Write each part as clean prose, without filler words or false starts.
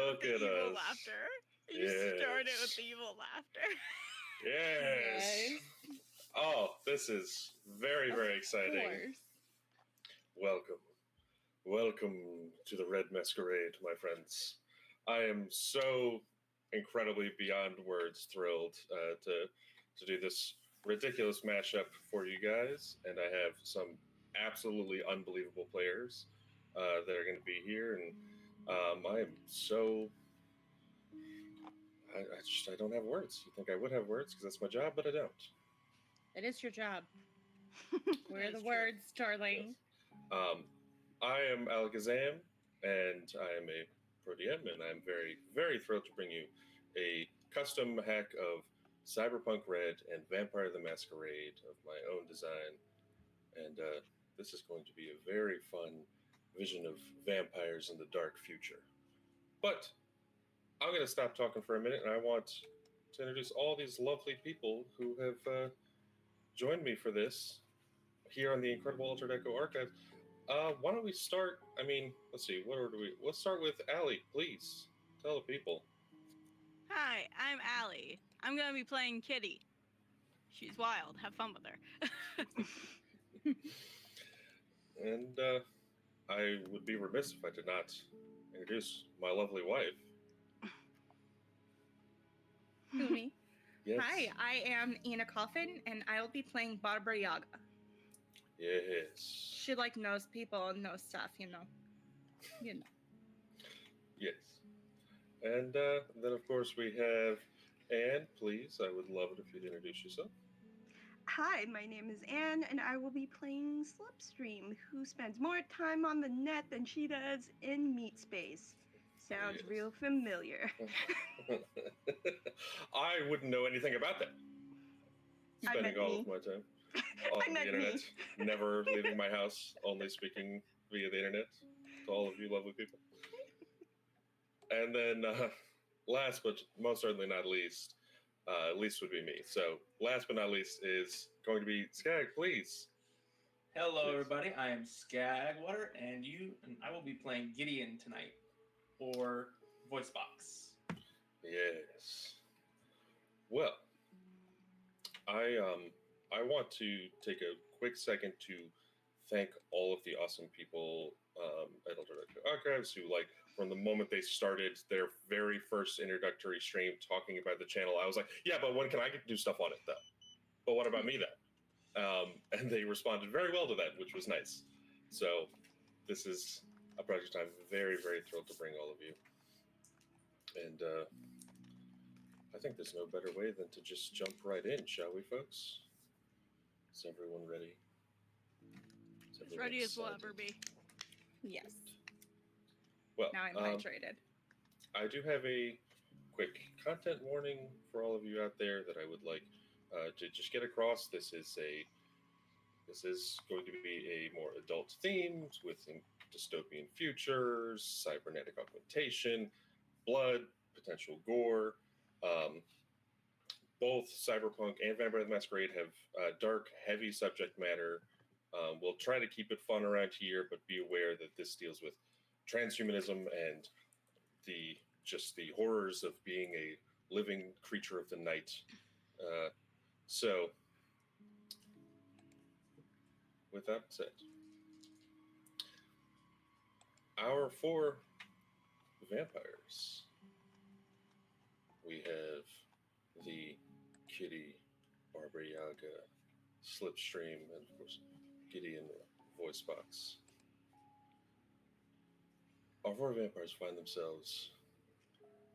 Look the at evil us. laughter. You Yes. started with the evil laughter. Yes. Oh, this is very, very exciting. Welcome. Welcome to the Red Masquerade, my friends. I am so incredibly beyond words thrilled to do this ridiculous mashup for you guys, and I have some absolutely unbelievable players that are going to be here, and I am so... I don't have words. You think I would have words because that's my job, but I don't. It is your job. Where are the words, darling? Yes. I am Alec Azzam, and I am a Pro DM, and I'm very, very thrilled to bring you a custom hack of Cyberpunk RED and Vampire the Masquerade of my own design. And this is going to be a very fun vision of vampires in the dark future. But I'm going to stop talking for a minute, and I want to introduce all these lovely people who have joined me for this here on the Incredible Altered Echo Archive. Why don't we start? I mean, let's see. What order do we? Let's start with Allie. Please tell the people. Hi, I'm Allie. I'm going to be playing Kitty. She's wild. Have fun with her. And I would be remiss if I did not introduce my lovely wife. Who, me? Yes. Hi, I am Ina Coffin, and I will be playing Barbara Yaga. Yes. She knows people and knows stuff, you know. Yes. And then, of course, we have Anne. Please, I would love it if you'd introduce yourself. Hi, my name is Anne, and I will be playing Slipstream, who spends more time on the net than she does in meat space. Sounds real familiar. I wouldn't know anything about that. Spending all of my time on the internet, never leaving my house, only speaking via the internet to all of you lovely people. And then last but most certainly not least, least would be me. So last but not least is going to be Skag, please. Hello, everybody. I am Skagwater, and I will be playing Gideon tonight, or Voice Box. Yes. Well, I want to take a quick second to thank all of the awesome people at Altered Archives who, from the moment they started their very first introductory stream talking about the channel, I was like, yeah, but when can I do stuff on it, though? But what about me, then? And they responded very well to that, which was nice. So this is a project I'm very, very thrilled to bring all of you. And I think there's no better way than to just jump right in, shall we, folks? Is everyone ready? As ready as we'll ever be. Yes. Well, now I'm hydrated. I do have a quick content warning for all of you out there that I would like to just get across. This is going to be a more adult themed with dystopian futures, cybernetic augmentation, blood, potential gore. Both Cyberpunk and Vampire the Masquerade have dark, heavy subject matter. We'll try to keep it fun around here, but be aware that this deals with transhumanism and the horrors of being a living creature of the night. So, with that said, our 4 vampires. We have the Kitty, Barbara Yaga, Slipstream, and of course Gideon Voice Box. Our 4 vampires find themselves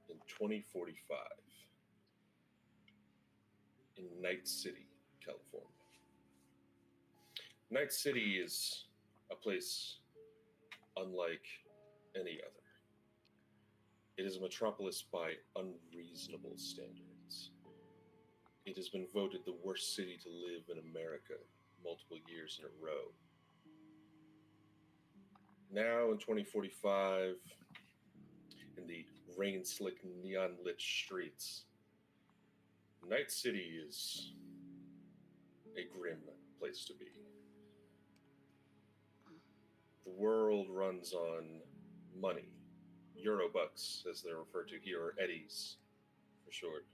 in 2045 in Night City, California. Night City is a place unlike any other. It is a metropolis by unreasonable standards. It has been voted the worst city to live in America multiple years in a row. Now in 2045, in the rain-slick, neon-lit streets, Night City is a grim place to be. The world runs on money, Eurobucks, as they're referred to here, or eddies for short.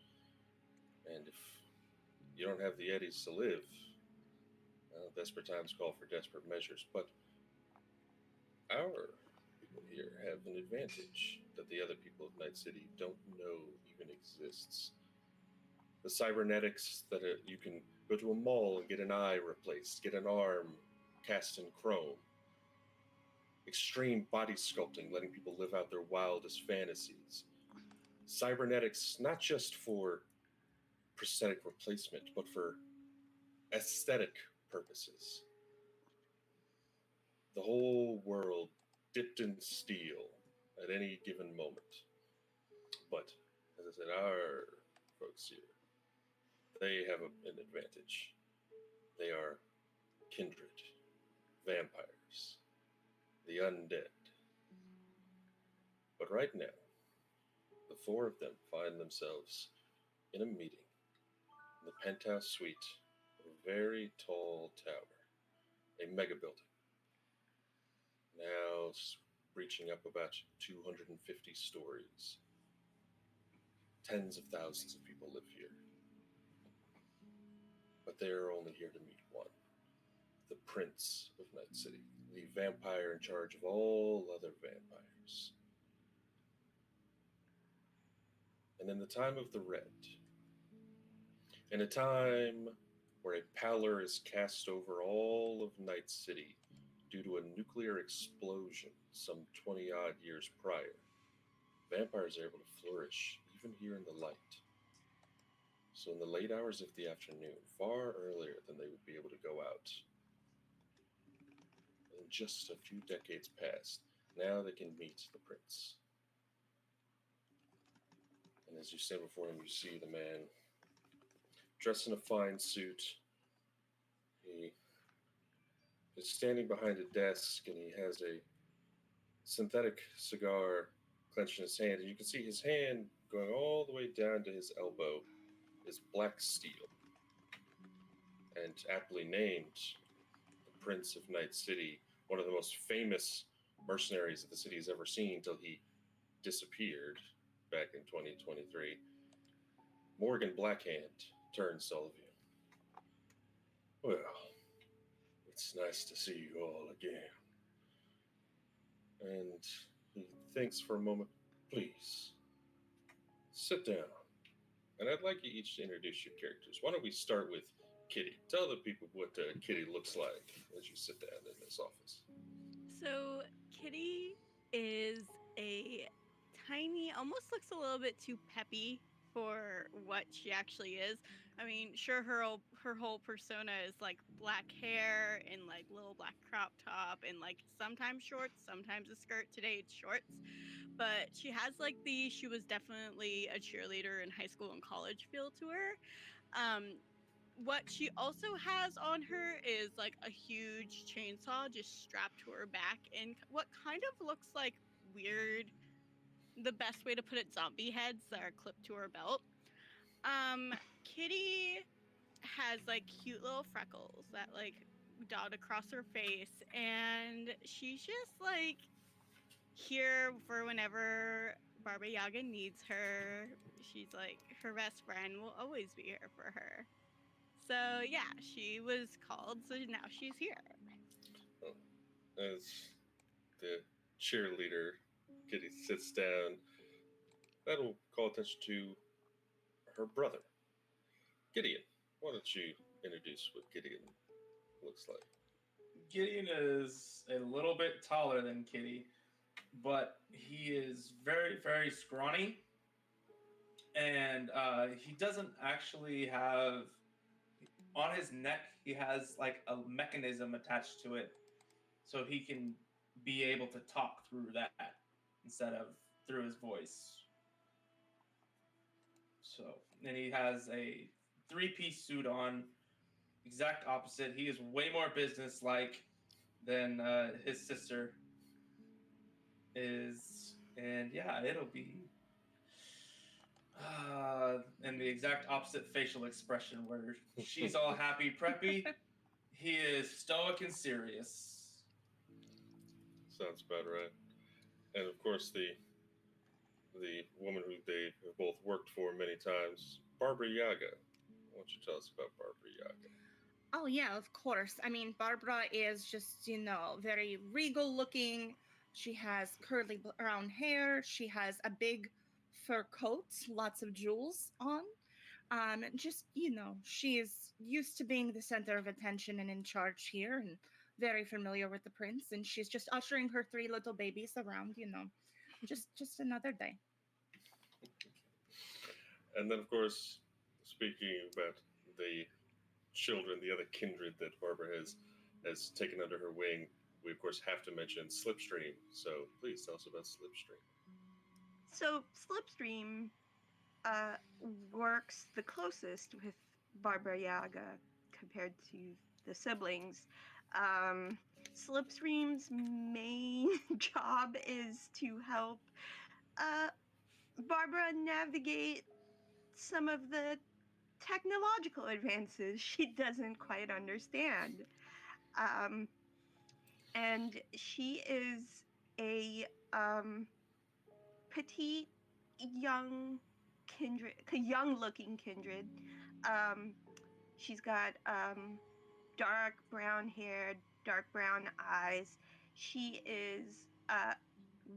And if you don't have the eddies to live, well, desperate times call for desperate measures. But our people here have an advantage that the other people of Night City don't know even exists. The cybernetics that you can go to a mall and get an eye replaced, get an arm cast in chrome. Extreme body sculpting, letting people live out their wildest fantasies. Cybernetics, not just for prosthetic replacement, but for aesthetic purposes. The whole world dipped in steel at any given moment. But, as I said, our folks here, they have an advantage. They are kindred, vampires, the undead. But right now, the four of them find themselves in a meeting in the penthouse suite of a very tall tower, a mega building. Now reaching up about 250 stories. Tens of thousands of people live here. But they are only here to meet one. The Prince of Night City, the vampire in charge of all other vampires. And in the time of the Red, in a time where a pallor is cast over all of Night City due to a nuclear explosion some 20-odd years prior, vampires are able to flourish even here in the light. So in the late hours of the afternoon, far earlier than they would be able to go out, in just a few decades past, now they can meet the Prince. And as you stand before him, you see the man dressed in a fine suit. He is standing behind a desk, and he has a synthetic cigar clenched in his hand. And you can see his hand going all the way down to his elbow is black steel. And aptly named the Prince of Night City, one of the most famous mercenaries that the city has ever seen till he disappeared back in 2023. Morgan Blackhand turns to all of you. Well, it's nice to see you all again. And he thinks for a moment. Please, sit down. And I'd like you each to introduce your characters. Why don't we start with Kitty? Tell the people what Kitty looks like as you sit down in this office. So Kitty is a tiny, almost looks a little bit too peppy for what she actually is. I mean, sure, her whole persona is like black hair and like little black crop top and like sometimes shorts, sometimes a skirt. Today it's shorts. But she has like she was definitely a cheerleader in high school and college feel to her. What she also has on her is like a huge chainsaw just strapped to her back and what kind of looks like weird, the best way to put it, zombie heads that are clipped to her belt. Kitty has like cute little freckles that like dot across her face, and she's just like here for whenever Baba Yaga needs her. She's like her best friend, will always be here for her. So yeah, she was called, so now she's here. Well, as the cheerleader, Kitty sits down, that'll call attention to her brother, Gideon. Why don't you introduce what Gideon looks like? Gideon is a little bit taller than Kitty, but he is very, very scrawny. And he doesn't actually have, on his neck, he has like a mechanism attached to it so he can be able to talk through that instead of through his voice. So, and he has a 3-piece suit on, exact opposite. He is way more business-like than his sister is. And yeah, it'll be and the exact opposite facial expression where she's all happy, preppy. He is stoic and serious. Sounds about right. And of course, the the woman who they have both worked for many times, Barbara Yaga. Why don't you tell us about Barbara Yaga? Oh, yeah, of course. I mean, Barbara is just, very regal looking. She has curly brown hair. She has a big fur coat, lots of jewels on. Just, she's used to being the center of attention and in charge here and very familiar with the prince. And she's just ushering her 3 little babies around, just another day. And then, of course, speaking about the children, the other kindred that Barbara has taken under her wing, we of course have to mention Slipstream. So please tell us about Slipstream. So Slipstream works the closest with Barbara Yaga compared to the siblings. Slipstream's main job is to help Barbara navigate some of the technological advances she doesn't quite understand. And she is a petite, young-looking kindred. She's got dark brown hair, dark brown eyes. She is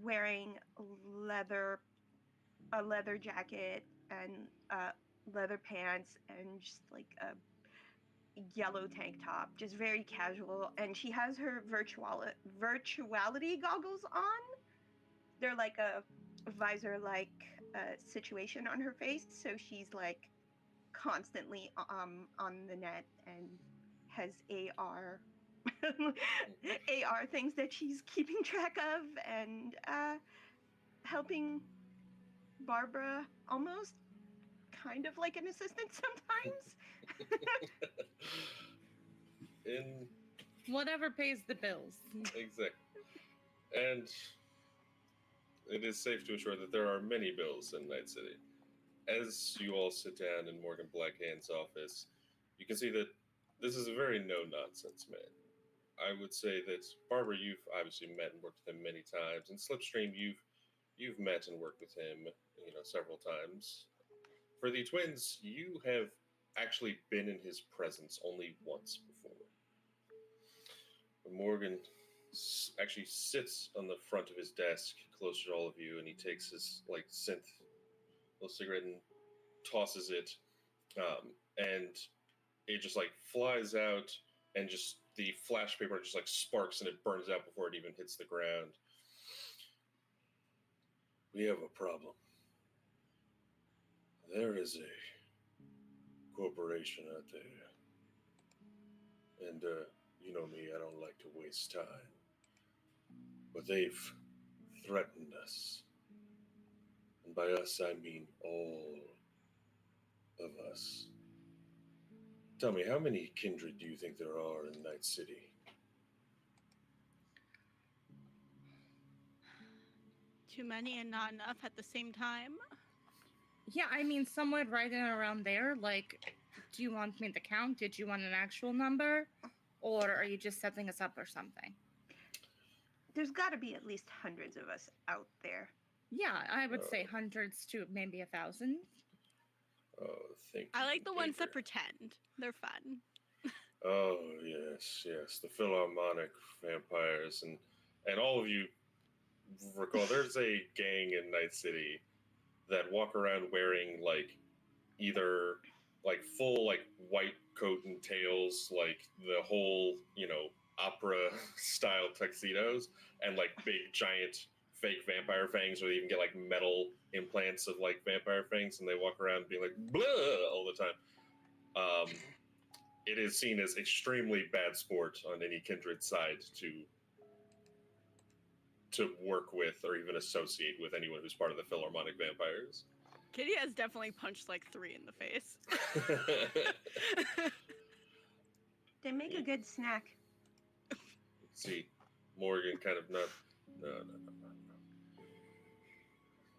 wearing a leather jacket and leather pants and just like a yellow tank top, just very casual. And she has her virtuality goggles on. They're like a visor-like situation on her face, so she's like constantly on the net and has AR AR things that she's keeping track of and helping Barbara almost kind of like an assistant sometimes. In Whatever pays the bills. exactly, and it is safe to assure that there are many bills in Night City. As you all sit down in Morgan Blackhand's office, you can see that this is a very no-nonsense man. I would say that Barbara, you've obviously met and worked with him many times, and Slipstream, you've met and worked with him, several times. For the twins, you have actually been in his presence only once before. Morgan actually sits on the front of his desk, closer to all of you, and he takes his synth little cigarette and tosses it, and it just flies out, and just the flash paper just sparks and it burns out before it even hits the ground. We have a problem. There is a corporation out there, and you know me, I don't like to waste time, but they've threatened us. And by us, I mean all of us. Tell me, how many kindred do you think there are in Night City? Too many and not enough at the same time. Yeah, I mean, somewhere right in around there. Do you want me to count? Did you want an actual number? Or are you just setting us up or something? There's got to be at least hundreds of us out there. Yeah, I would say hundreds to maybe 1,000. Oh, thank you. I like the ones that pretend. They're fun. Oh, yes, the Philharmonic vampires. And all of you recall, there's a gang in Night City that walk around wearing, either, full, white coat and tails, the whole, opera-style tuxedos, and, big, giant fake vampire fangs, or they even get metal implants of vampire fangs, and they walk around being blah all the time. It is seen as extremely bad sport on any kindred side to work with or even associate with anyone who's part of the Philharmonic vampires. Kitty has definitely punched 3 in the face. They make a good snack. See, Morgan kind of not.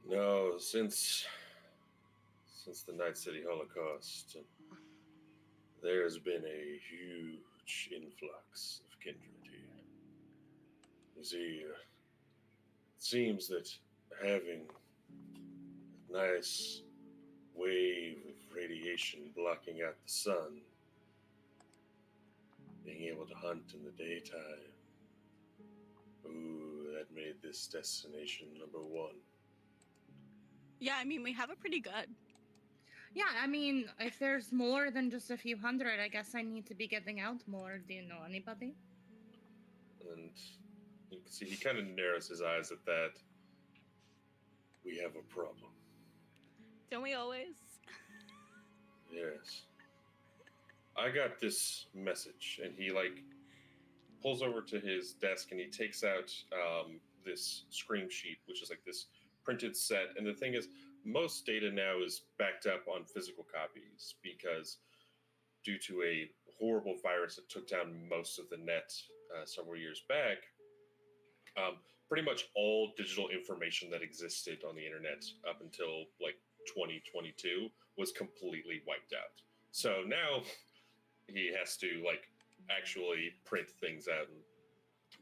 No, since the Night City Holocaust, there's been a huge influx of kindred here. You see, it seems that having nice wave of radiation blocking out the sun, being able to hunt in the daytime. Ooh, that made this destination number one. Yeah, I mean, we have it pretty good. Yeah, I mean, if there's more than just a few hundred, I guess I need to be getting out more. Do you know anybody? And you can see he kind of narrows his eyes at that. We have a problem. Don't we always? Yes. I got this message, and he pulls over to his desk and he takes out this scream sheet, which is like this printed set. And the thing is, most data now is backed up on physical copies because due to a horrible virus that took down most of the net several years back, pretty much all digital information that existed on the internet up until 2022 was completely wiped out. So now he has to actually print things out,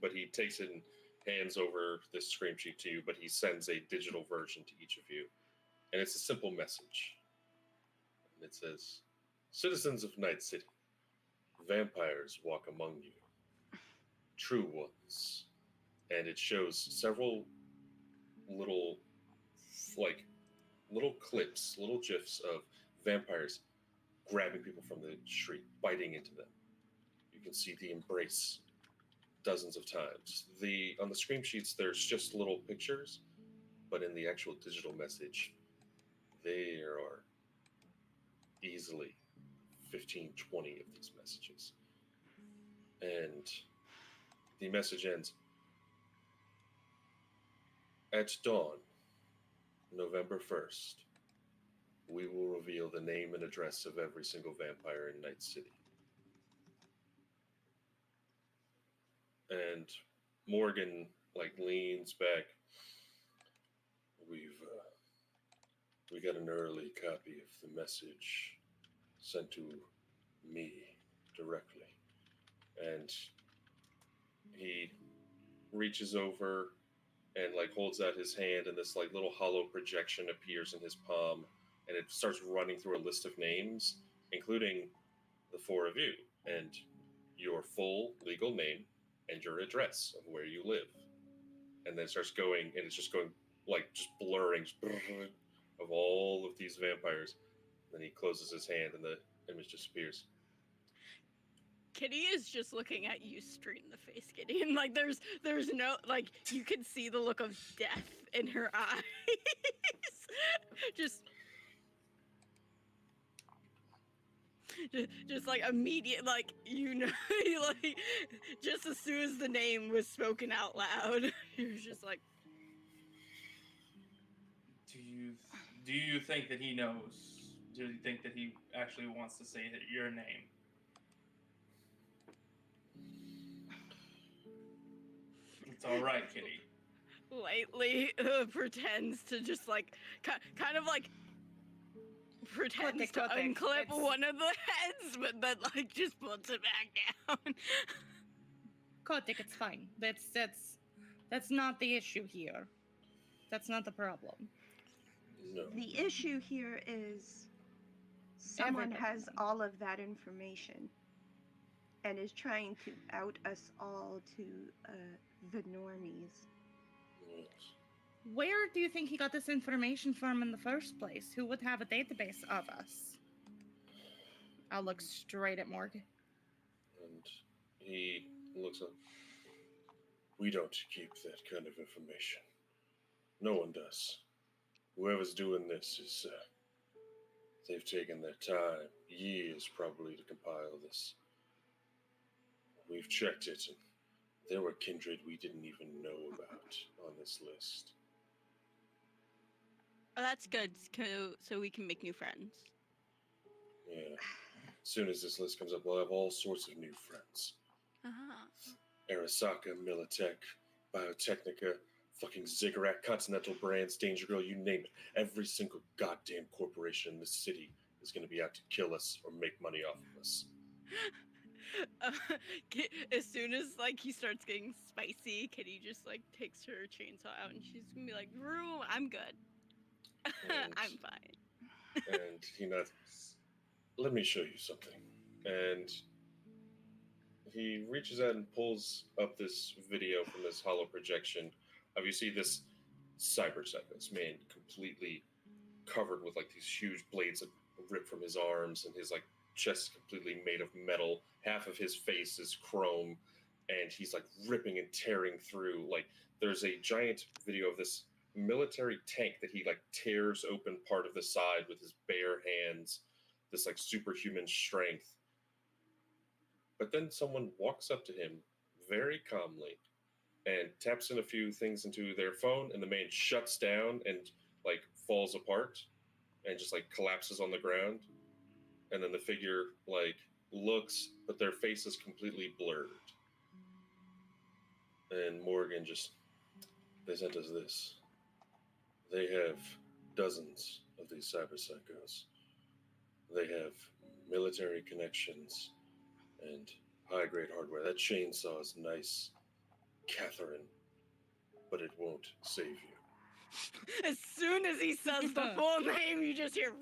but he takes it and hands over this scream sheet to you, but he sends a digital version to each of you, and it's a simple message, and it says, "Citizens of Night City, vampires walk among you, true ones," and it shows several little little clips, little gifs of vampires grabbing people from the street, biting into them. You can see the embrace dozens of times. On the scream sheets, there's just little pictures, but in the actual digital message, there are easily 15, 20 of these messages. And the message ends, "At dawn, November 1st, we will reveal the name and address of every single vampire in Night City." And Morgan leans back. We got an early copy of the message sent to me directly. And he reaches over and holds out his hand, and this little hollow projection appears in his palm, and it starts running through a list of names, including the four of you and your full legal name and your address of where you live. And then it starts going, and it's just going just blurring of all of these vampires. Then he closes his hand and the image disappears. Kitty is just looking at you straight in the face, Kitty, and there's no you can see the look of death in her eyes. just immediate, just as soon as the name was spoken out loud, he was just like, Do you think that he knows? Do you think that he actually wants to say that your name? It's all right, Kitty. lightly pretends to just kind of pretends to unclip one of the heads, but then just puts it back down. Kotick, it's fine. That's not the issue here. That's not the problem. No. The issue here is someone has all of that information and is trying to out us all to the normies. Yes. Where do you think he got this information from in the first place? Who would have a database of us? I'll look straight at Morgan. And he looks up. We don't keep that kind of information. No one does. Whoever's doing this is, they've taken their time, years probably, to compile this. We've checked it, and there were kindred we didn't even know about on this list. Oh, that's good, so we can make new friends. Yeah. As soon as this list comes up, we'll have all sorts of new friends. Uh-huh. Arasaka, Militech, Biotechnica, fucking Ziggurat, Continental Brands, Danger Girl, you name it. Every single goddamn corporation in this city is going to be out to kill us or make money off of us. As soon as he starts getting spicy, Kitty just takes her chainsaw out and she's gonna be like, "Rue, I'm good." And- I'm fine. And he nods. Let me show you something. And he reaches out and pulls up this video from his hollow projection of, you see this cyber psycho, this man completely covered with like these huge blades that rip from his arms, and his like chest completely made of metal. Half of his face is chrome, and he's like ripping and tearing through. Like there's a giant video of this military tank that he like tears open part of the side with his bare hands, this like superhuman strength. But then someone walks up to him very calmly and taps in a few things into their phone, and the man shuts down and like falls apart and just like collapses on the ground. And then the figure like looks, but their face is completely blurred. And Morgan just, they sent us this. They have dozens of these cyber psychos. They have military connections and high-grade hardware. That chainsaw is nice, Catherine, but it won't save you. As soon as he says the full name, you just hear.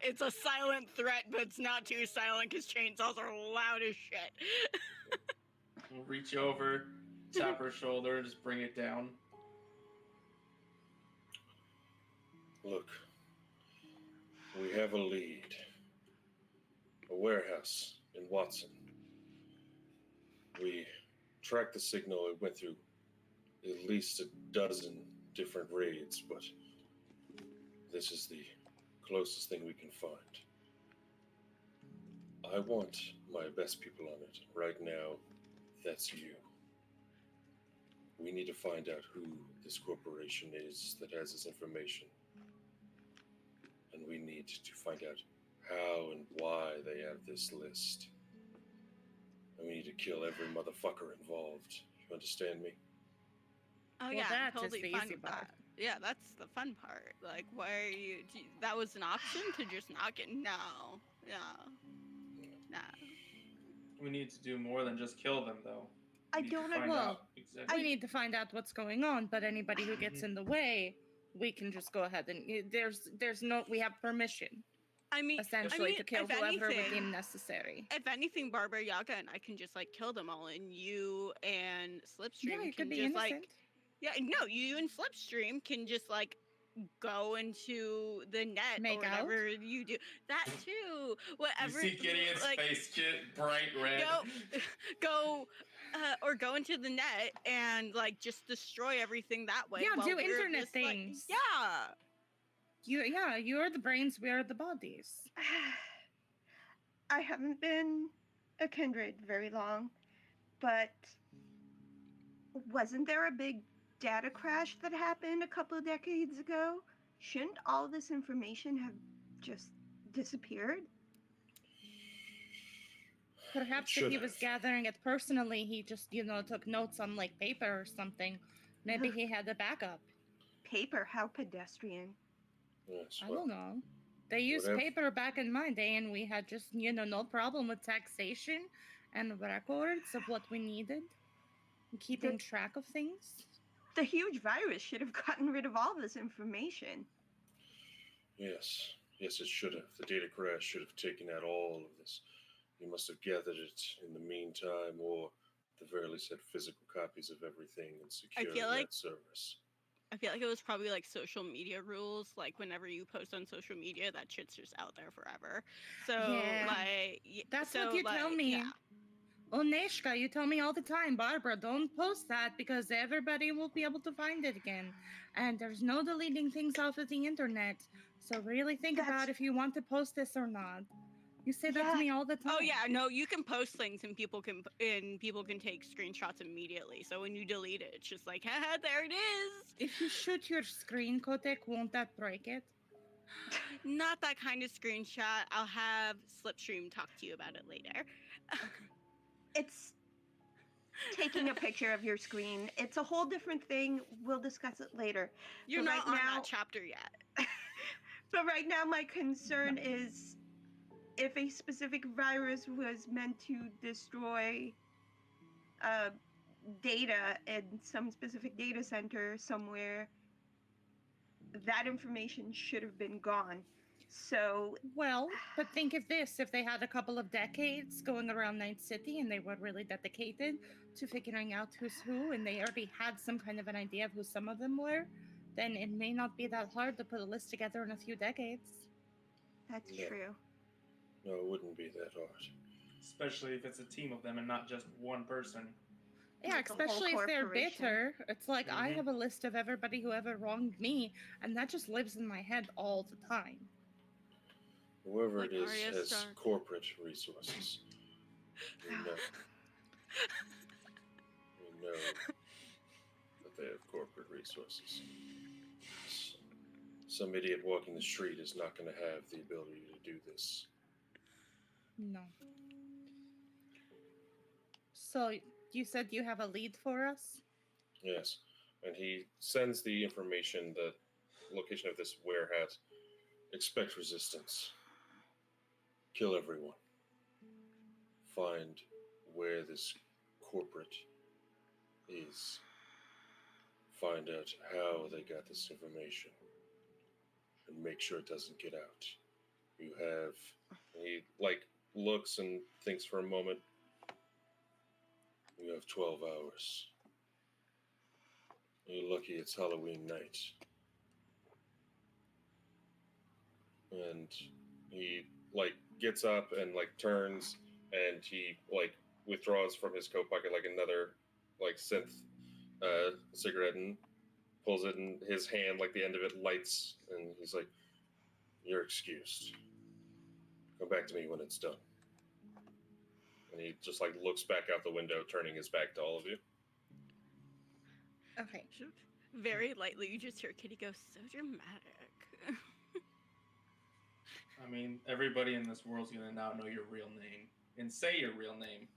It's a silent threat, but it's not too silent because chainsaws are loud as shit. We'll reach over, tap her shoulder, just bring it down. Look, we have a lead. A warehouse in Watson. We tracked the signal. It went through at least a dozen different raids, but this is the closest thing we can find. I want my best people on it. Right now, that's you. We need to find out who this corporation is that has this information. And we need to find out how and why they have this list. And we need to kill every motherfucker involved. You understand me? Oh Well, yeah, that I'm is totally the fine easy with part. that. Yeah, that's the fun part. Like, why are you? That was an option to just not get. No. We need to do more than just kill them, though. I We need to don't find know. out exactly. We need to find out what's going on, but anybody who gets in the way, we can just go ahead and there's no, we have permission I mean, essentially to kill if whoever we anything- deem necessary. if anything, Barbara Yaga and I can just like kill them all, and you and Slipstream Yeah, you can could be just innocent. like, yeah, no, you and Slipstream can just like go into the net Make or out? whatever you do. That too, You whatever. see Gideon's like, face get bright red. go or go into the net and like just destroy everything that way. Yeah, while do we're internet just, like- things. yeah. You are the brains, we are the bodies. I haven't been a kindred very long, but wasn't there a big data crash that happened a couple of decades ago? Shouldn't all this information have just disappeared? Perhaps if he was gathering it personally, he just, took notes on like paper or something. Maybe he had a backup. Paper, how pedestrian. Yes, I well, don't know. They used whatever. paper back in my day, and we had just, no problem with taxation and records of what we needed, and keeping track of things. The huge virus should have gotten rid of all this information. Yes, it should have. The data crash should have taken out all of this. You must have gathered it in the meantime, or at the very least had physical copies of everything and secured feel like- that service. I feel like it was probably like social media rules. Like whenever you post on social media, that shit's just out there forever. So Yeah. like, That's so, what you tell like, me. Yeah. Oneshka, you tell me all the time, Barbara, don't post that because everybody will be able to find it again. And there's no deleting things off of the internet. So really think about That's- if you want to post this or not. You say that to Yeah. me all the time. Oh yeah, no, you can post things and people can take screenshots immediately. So when you delete it, it's just like, haha, there it is. If you shoot your screen, Kotek, won't that break it? Not that kind of screenshot. I'll have Slipstream talk to you about it later. It's taking a picture of your screen. It's a whole different thing. We'll discuss it later. You're But not right on now- that chapter yet. But right now, my concern is if a specific virus was meant to destroy data in some specific data center somewhere, that information should have been gone. So, Well, but think of this, if they had a couple of decades going around Night City and they were really dedicated to figuring out who's who, and they already had some kind of an idea of who some of them were, then it may not be that hard to put a list together in a few decades. that's No. true. No, it wouldn't be that hard. Especially if it's a team of them and not just one person. Yeah, Like a whole especially if they're corporation. bitter. It's like I Mhm. have a list of everybody who ever wronged me, and that just lives in my head all the time. Whoever Like it is Arya has Stark. corporate resources. We know. We know that they have corporate resources. Some idiot walking the street is not going to have the ability to do this. No. So, you said you have a lead for us? Yes. And he sends the information, the location of this warehouse. Expect resistance. Kill everyone. Find where this corporate is. Find out how they got this information. And make sure it doesn't get out. You have... He, looks and thinks for a moment. You have 12 hours. You're lucky it's Halloween night. And he, gets up and, turns, and he, withdraws from his coat pocket, another, synth cigarette and pulls it in his hand, the end of it lights, and he's like, "You're excused. Come back to me when it's done." And he just, looks back out the window, turning his back to all of you. Okay. Very lightly, you just hear Kitty go, so dramatic. I mean, everybody in this world's gonna now know your real name and say your real name.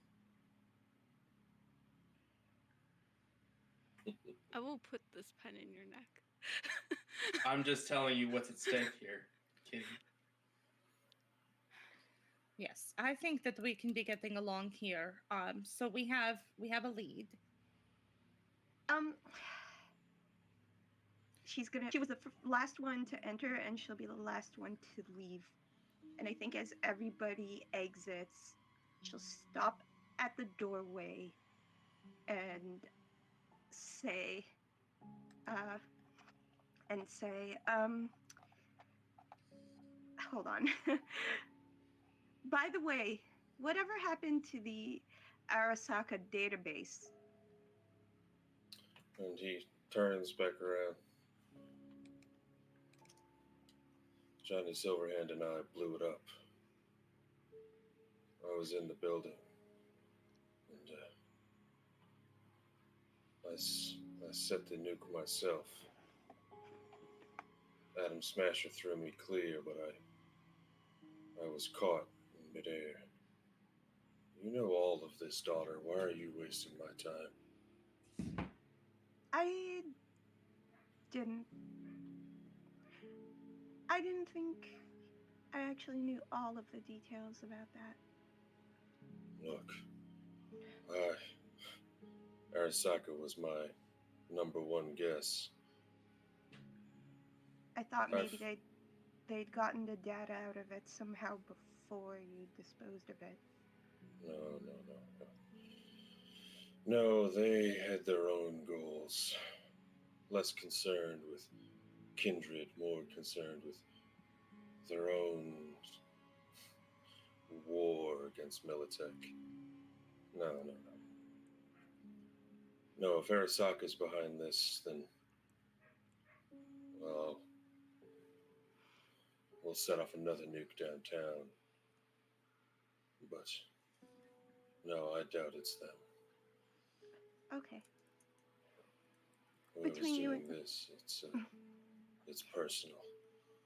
I will put this pen in your neck. I'm just telling you what's at stake here, Kitty. Yes, I think that we can be getting along here. So we have a lead. She was the last one to enter, and she'll be the last one to leave. And I think as everybody exits, she'll stop at the doorway and say, hold on. By the way, whatever happened to the Arasaka database? And he turns back around. Johnny Silverhand and I blew it up. I was in the building. And I set the nuke myself. Adam Smasher threw me clear, but I was caught in midair. You know all of this, daughter. Why are you wasting my time? I didn't think I actually knew all of the details about that. Look, Arasaka was my number one guess. I thought maybe they'd gotten the data out of it somehow before you disposed of it. No, they had their own goals. Less concerned with kindred, more concerned with their own war against Militech. No. No, if Arasaka's behind this, then, well, we'll set off another nuke downtown. But, no, I doubt it's them. Okay. Whoever's Between you doing and- this, it's personal.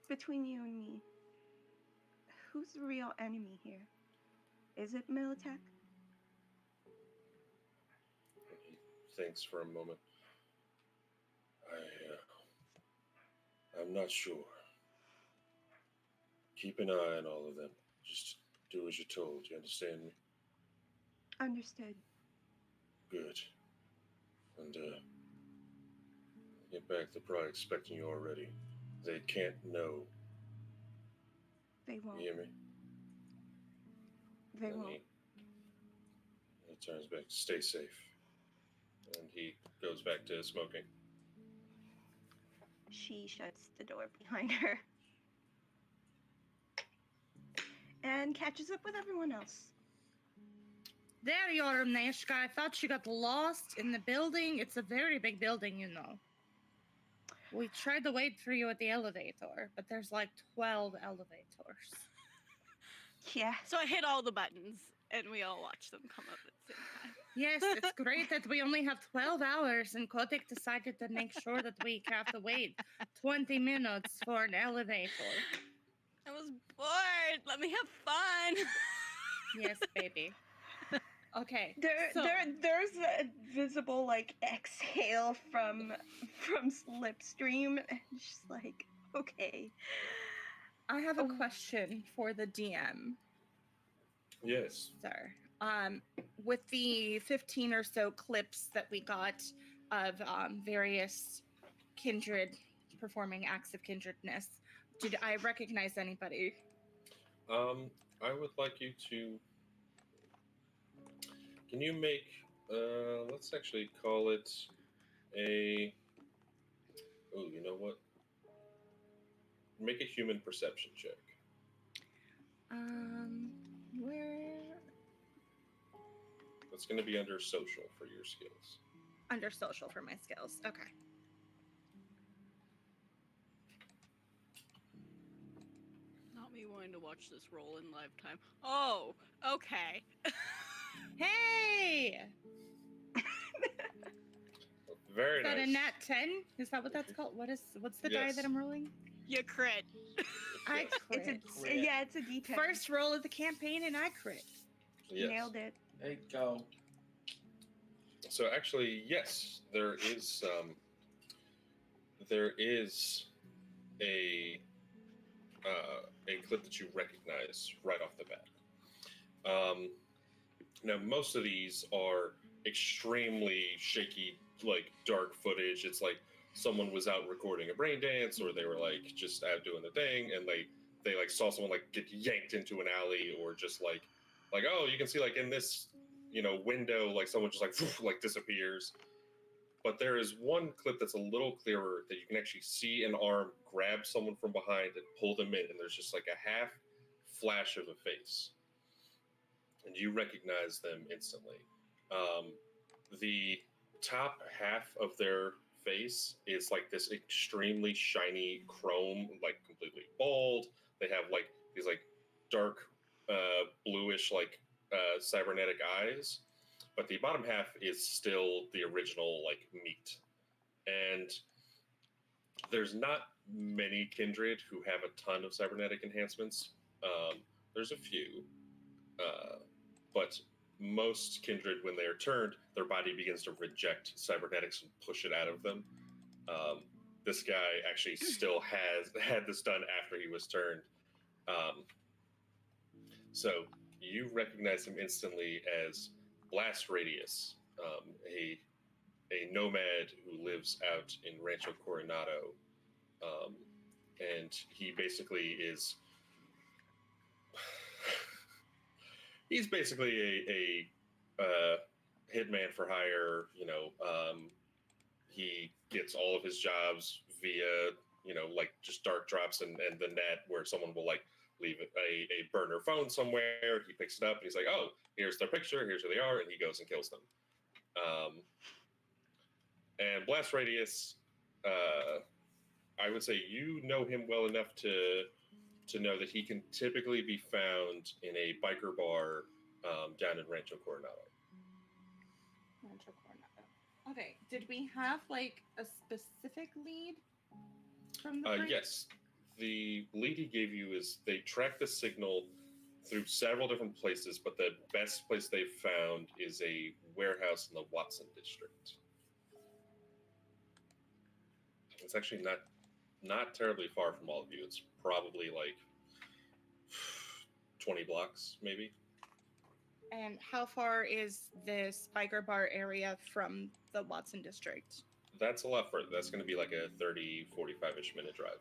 Between you and me, who's the real enemy here? Is it Militech? He thinks for a moment. I'm not sure. Keep an eye on all of them. Just do as you're told. You understand me? Understood. Good. And get back. They're probably expecting you already. They can't know. They You won't. hear me? They And won't. he turns back. Stay safe. And he goes back to smoking. She shuts the door behind her and catches up with everyone else. There you are, Neshka. I thought you got lost in the building. It's a very big building, you know. We tried to wait for you at the elevator, but there's like 12 elevators. Yeah. So I hit all the buttons, and we all watch them come up at the same time. Yes, it's great that we only have 12 hours, and Kotick decided to make sure that we have to wait 20 minutes for an elevator. I was bored. Let me have fun. Yes, baby. Okay. There's a visible like exhale from Slipstream, and just like, okay. I have a question for the DM, Yes. sir. With the 15 or so clips that we got of various kindred performing acts of kindredness, did I recognize anybody? I would like you to. Can you make? Let's actually call it a. Oh, you know what? Make a human perception check. Where? That's going to be under social for your skills. Under social for my skills. Okay. Not me wanting to watch this roll in live time. Oh, okay. Hey! Very Is that nice. a nat 10? Is that what that's called? What's the die Yes. that I'm rolling? You crit. I It's crit. it's a D10. First roll of the campaign and I crit. Yes. Nailed it. There you go. So actually, yes, there is a clip that you recognize right off the bat. Now, most of these are extremely shaky, like dark footage. It's like someone was out recording a brain dance, or they were like just out doing the thing, and they like saw someone like get yanked into an alley, or just like oh, you can see like in this window, like someone just like disappears. But there is one clip that's a little clearer that you can actually see an arm grab someone from behind and pull them in, and there's just like a half flash of a face, and you recognize them instantly. The top half of their face is like this extremely shiny chrome, like completely bald. They have like these like dark bluish like cybernetic eyes, but the bottom half is still the original like meat. And there's not many kindred who have a ton of cybernetic enhancements. There's a few, but most kindred, when they are turned, their body begins to reject cybernetics and push it out of them. This guy actually still had this done after he was turned. So you recognize him instantly as Blast Radius, a nomad who lives out in Rancho Coronado, and he basically is. He's basically a hitman for hire. He gets all of his jobs via like just dark drops and the net, where someone will like leave a burner phone somewhere. He picks it up and he's like, oh, here's their picture, here's who they are, and he goes and kills them. And Blast Radius, I would say you know him well enough to know that he can typically be found in a biker bar down in Rancho Coronado. Rancho Coronado. Okay. Did we have like a specific lead from the break? Yes. The lead he gave you is they track the signal through several different places, but the best place they've found is a warehouse in the Watson district. It's actually not terribly far from all of you. It's probably like 20 blocks, maybe. And how far is this biker bar area from the Watson district? That's a lot further. That's going to be like a 30, 45-ish minute drive.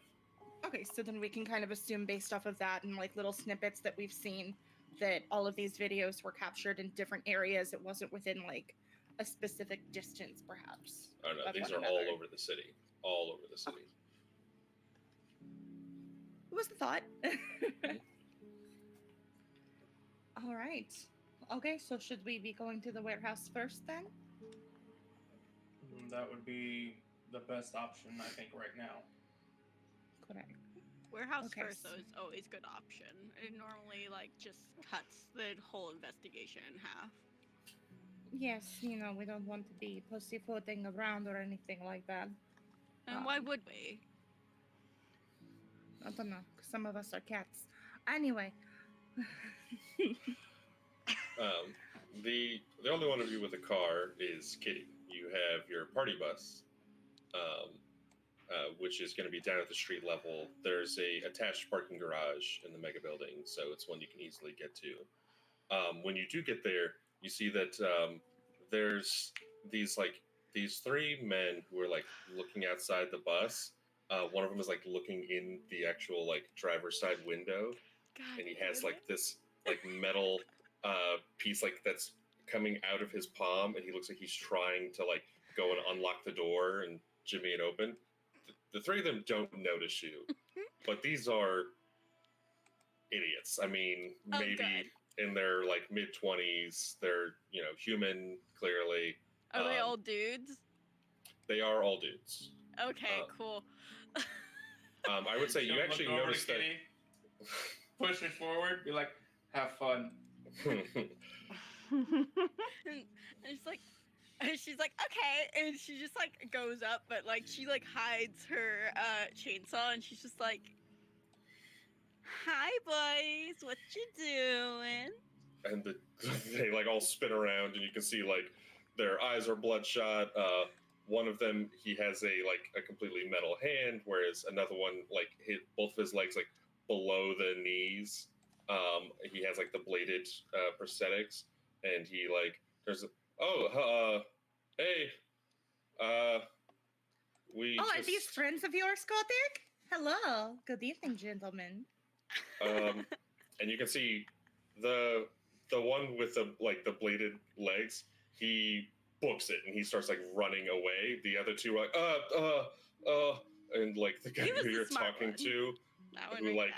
Okay, so then we can kind of assume based off of that and like little snippets that we've seen that all of these videos were captured in different areas. It wasn't within like a specific distance, perhaps. Oh no, of these one are another. all over the city. All over the city. What was the thought? All right. Okay, so should we be going to the warehouse first then? That would be the best option, I think, right now. Correct. Warehouse Okay, first, though, so- is always a good option. It normally, like, just cuts the whole investigation in half. Yes, you know, we don't want to be pussyfooting around or anything like that. And why would we? I don't know. Some of us are cats. Anyway. The only one of you with a car is Kitty. You have your party bus, which is going to be down at the street level. There's a attached parking garage in the mega building, so it's one you can easily get to. When you do get there, you see that there's these three men who are like looking outside the bus. One of them is like looking in the actual like driver's side window, God, and he has damn like this like metal piece like that's coming out of his palm, and he looks like he's trying to like go and unlock the door and jimmy it open. The three of them don't notice you, but these are idiots. I mean, Oh, maybe good. in their like mid-20s. They're human clearly. Are they all dudes? They are all dudes. Okay, cool. I would say you She'll actually look over to noticed that. Kitty, push it forward, be like, have fun. And she's like, okay, and she just like goes up, but like she like hides her chainsaw, and she's just like, hi boys, what you doing? And they like all spin around, and you can see like their eyes are bloodshot. One of them, he has a completely metal hand, whereas another one, like both of his legs like below the knees. He has like the bladed prosthetics, and he like there's hey, we. Are these friends of yours, Coterie? Hello. Good evening, gentlemen. And you can see the one with the bladed legs. He books it and he starts like running away. The other two are like and like the guy He was who the you're smart talking one. to, That one who right like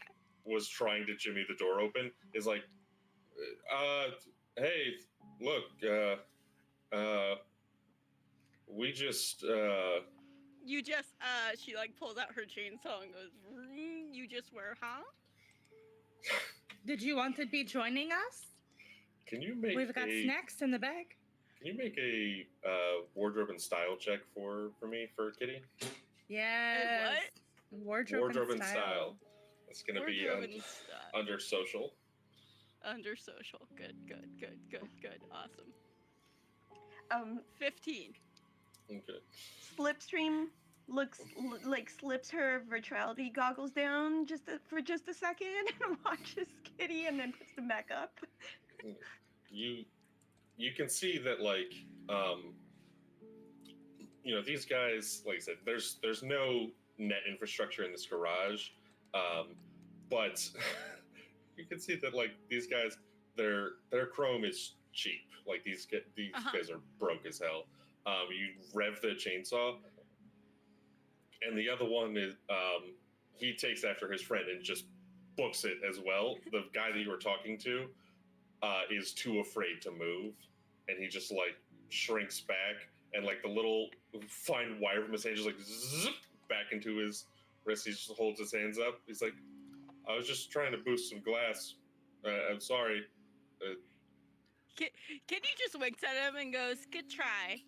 was trying to jimmy the door open, is like, hey, look, we just You just she like pulls out her chainsaw and goes, you just were, huh? Did you want to be joining us? can you make We've got snacks in the bag. Can you make a wardrobe and style check for me for Kitty? Yes. Wardrobe and style. It's gonna be Wardrobe and style. under social. Under social. Good. Awesome. 15. Okay. Slipstream slips her virtuality goggles down for just a second and watches Kitty and then puts them back up. You can see that like these guys, like I said, there's no net infrastructure in this garage, but you can see that like these guys, their chrome is cheap. Like these guys are broke as hell. You rev the chainsaw, and the other one is he takes after his friend and just books it as well. The guy that you were talking to is too afraid to move, and he just like shrinks back, and like the little fine wire from his hand just like zip back into his wrist. He just holds his hands up. He's like, I was just trying to boost some glass. I'm sorry. Kitty just winks at him and goes, good try.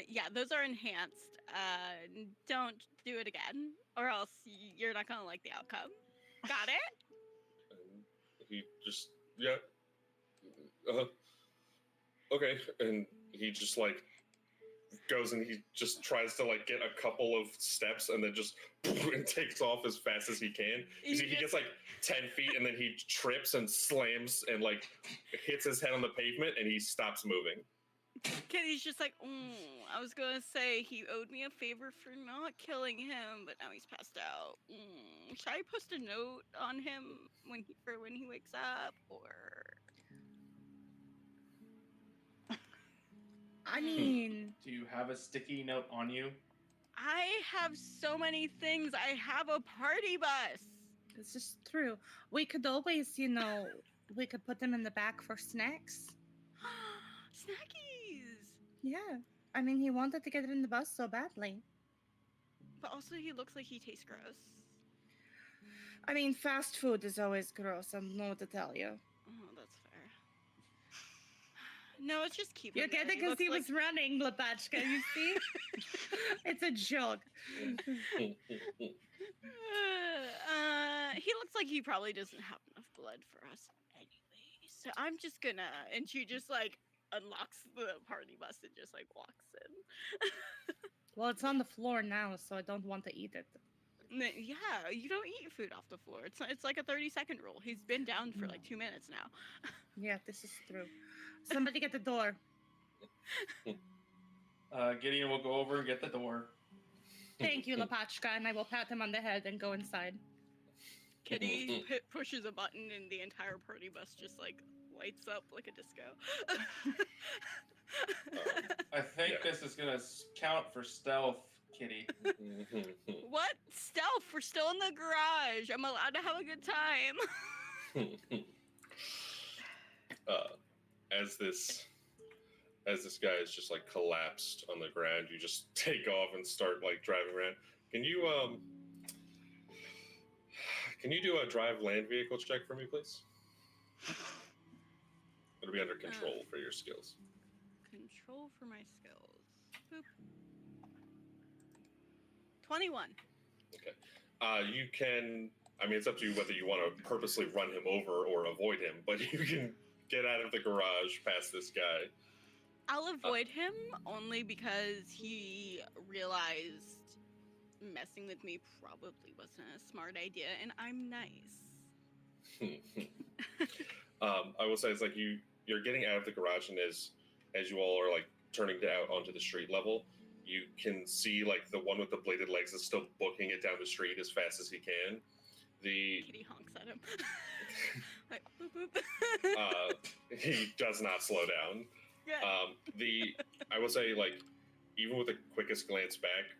Yeah, those are enhanced. Don't do it again, or else you're not gonna like the outcome. Got it? And he just, yeah. Okay. And he just like goes and he just tries to like get a couple of steps and then just and takes off as fast as he can. You see, he gets like 10 feet and then he trips and slams and like hits his head on the pavement and he stops moving. Kitty's just like, I was gonna say he owed me a favor for not killing him, but now he's passed out. Should I post a note on him when he wakes up, or? I mean, Do you have a sticky note on you? I have so many things. I have a party bus. this is true. We could always, we could put them in the back for snacks. Snackies. Yeah. I mean, he wanted to get it in the bus so badly. But also, he looks like he tastes gross. I mean, fast food is always gross. I don't know what to tell you. Oh, that's fair. No, it's just keep. You get it because he was running, Lapachka, you see? It's a joke. He looks like he probably doesn't have enough blood for us anyway. So I'm just gonna, and she just like unlocks the party bus and just like walks in. Well, it's on the floor now, so I don't want to eat it. Yeah, you don't eat food off the floor. It's like a 30-second rule. He's been down for like 2 minutes now. Yeah, this is true. Somebody get the door. Gideon will go over and get the door. Thank you, Lapachka, and I will pat him on the head and go inside. Kitty pushes a button and the entire party bus just like lights up like a disco. I think this is gonna count for stealth, Kitty. What? Stealth? We're still in the garage. I'm allowed to have a good time. As this guy is just like collapsed on the ground, you just take off and start like driving around. Can you do a drive land vehicle check for me, please? It'll be under control for your skills. Control for my skills. Boop. 21. Okay. You can. I mean, it's up to you whether you want to purposely run him over or avoid him, but you can get out of the garage past this guy. I'll avoid him only because he realized messing with me probably wasn't a smart idea, and I'm nice. I will say it's like you're getting out of the garage, and as you all are like turning out onto the street level, you can see like the one with the bladed legs is still booking it down the street as fast as he can. Kitty honks at him. Like, boop, boop. He does not slow down. Good. I will say, like, even with the quickest glance back,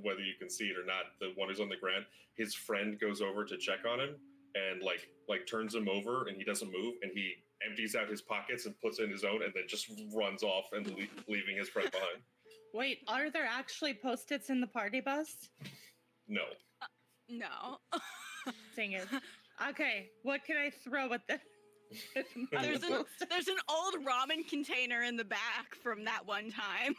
whether you can see it or not, the one who's on the ground, his friend goes over to check on him and like turns him over, and he doesn't move, and he empties out his pockets and puts in his own, and then just runs off and leaving his friend behind. Wait, are there actually Post-its in the party bus? No. No. Dang it. Okay, what can I throw at the... There's an old ramen container in the back from that one time.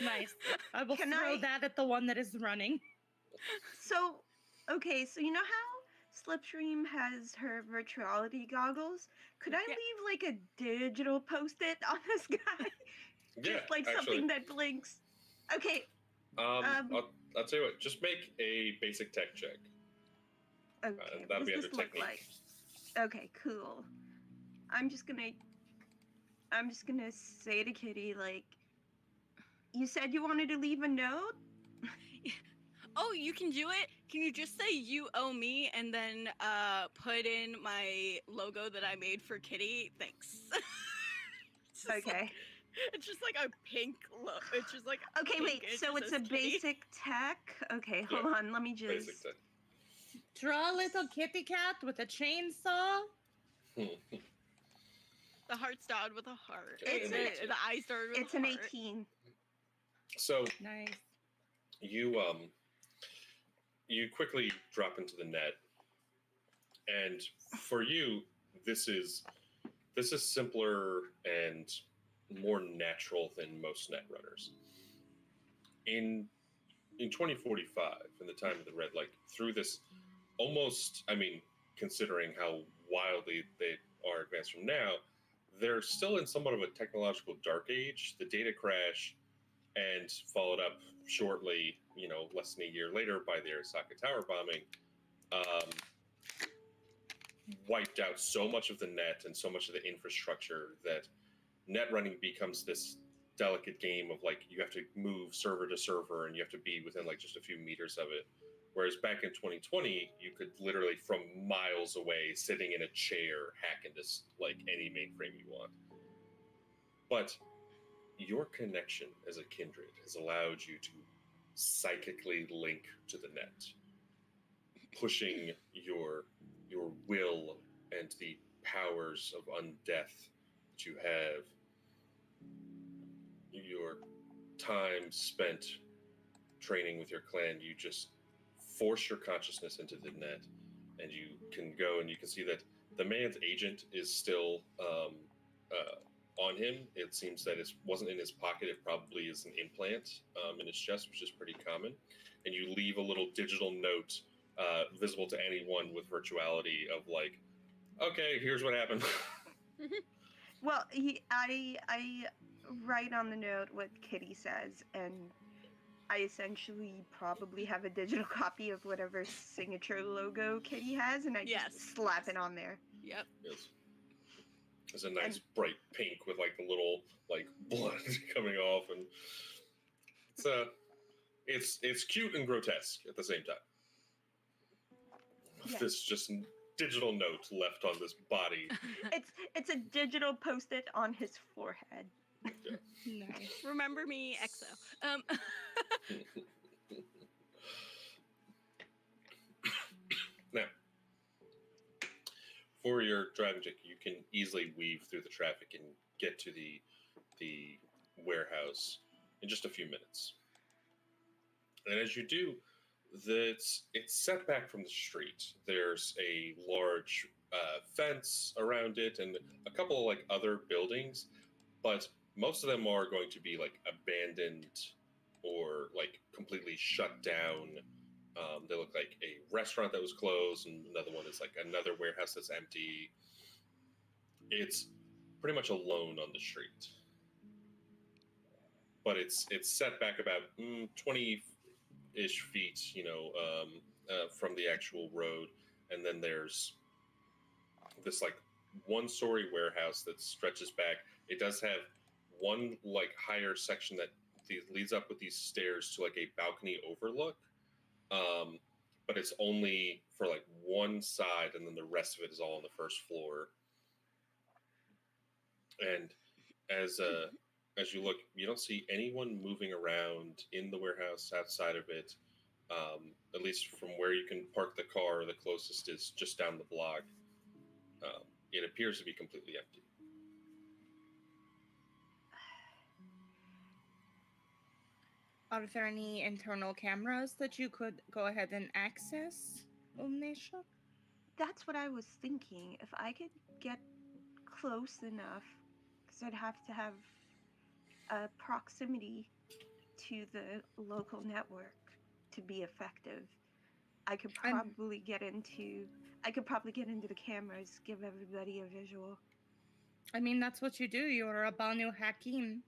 Nice. I will throw that at the one that is running. So, okay, so you know how Slipstream has her virtuality goggles? Could I leave like a digital post-it on this guy? Yeah, Just like actually. something that blinks. Okay. I'll tell you what. Just make a basic tech check. Okay. That'll What be does under this look technique. like? Okay, cool. I'm just gonna say to Kitty, like, you said you wanted to leave a note? Oh, you can do it? Can you just say you owe me and then put in my logo that I made for Kitty? Thanks. Okay. It's just like a pink logo. It's just like Okay, pink, wait, it so just it's a says Kitty. basic tech? Okay, Yeah. hold on, let me just... Basic tech. Draw a little kitty cat with a chainsaw. The heart started with a heart. It's the eye started with It's a an heart. 18. So Nice. you quickly drop into the net, and for you, this is simpler and more natural than most net runners. In 2045, in the time of the Red, like through this almost, I mean, considering how wildly they are advanced from now, they're still in somewhat of a technological dark age. The data crash, and followed up shortly, less than a year later by the Arasaka Tower bombing, um, wiped out so much of the net and so much of the infrastructure that net running becomes this delicate game of like you have to move server to server and you have to be within like just a few meters of it. Whereas back in 2020, you could literally from miles away, sitting in a chair, hack into like any mainframe you want. But your connection as a kindred has allowed you to psychically link to the net, pushing your will and the powers of undeath that you have, your time spent training with your clan. You just force your consciousness into the net, and you can go and you can see that the man's agent is still on him. It seems that it wasn't in his pocket. It probably is an implant in his chest, which is pretty common. And you leave a little digital note visible to anyone with virtuality of like, okay, here's what happened. Well, I write on the note what Kitty says, and I essentially probably have a digital copy of whatever signature logo Kitty has, and I just slap it on there. Yep. Yes. It's a nice bright pink with like the little like blood coming off, and it's cute and grotesque at the same time. Yes. This just digital note left on this body. It's a digital post-it on his forehead. Yeah. Nice. Remember me, EXO. Now, for your driving check, you can easily weave through the traffic and get to the warehouse in just a few minutes. And as you do, it's set back from the street. There's a large fence around it and a couple of like other buildings, but most of them are going to be like abandoned or like completely shut down. They look like a restaurant that was closed, and another one is like another warehouse that's empty. It's pretty much alone on the street, but it's set back about 20-ish feet, from the actual road, and then there's this like one-story warehouse that stretches back. It does have one like higher section that leads up with these stairs to like a balcony overlook. But it's only for like one side, and then the rest of it is all on the first floor. And as you look, you don't see anyone moving around in the warehouse outside of it. At least from where you can park the car, the closest is just down the block. It appears to be completely empty. Are there any internal cameras that you could go ahead and access, Omnisha? That's what I was thinking. If I could get close enough, because I'd have to have a proximity to the local network to be effective. I could probably get into the cameras, give everybody a visual. I mean, that's what you do. You're a Banu Hakim.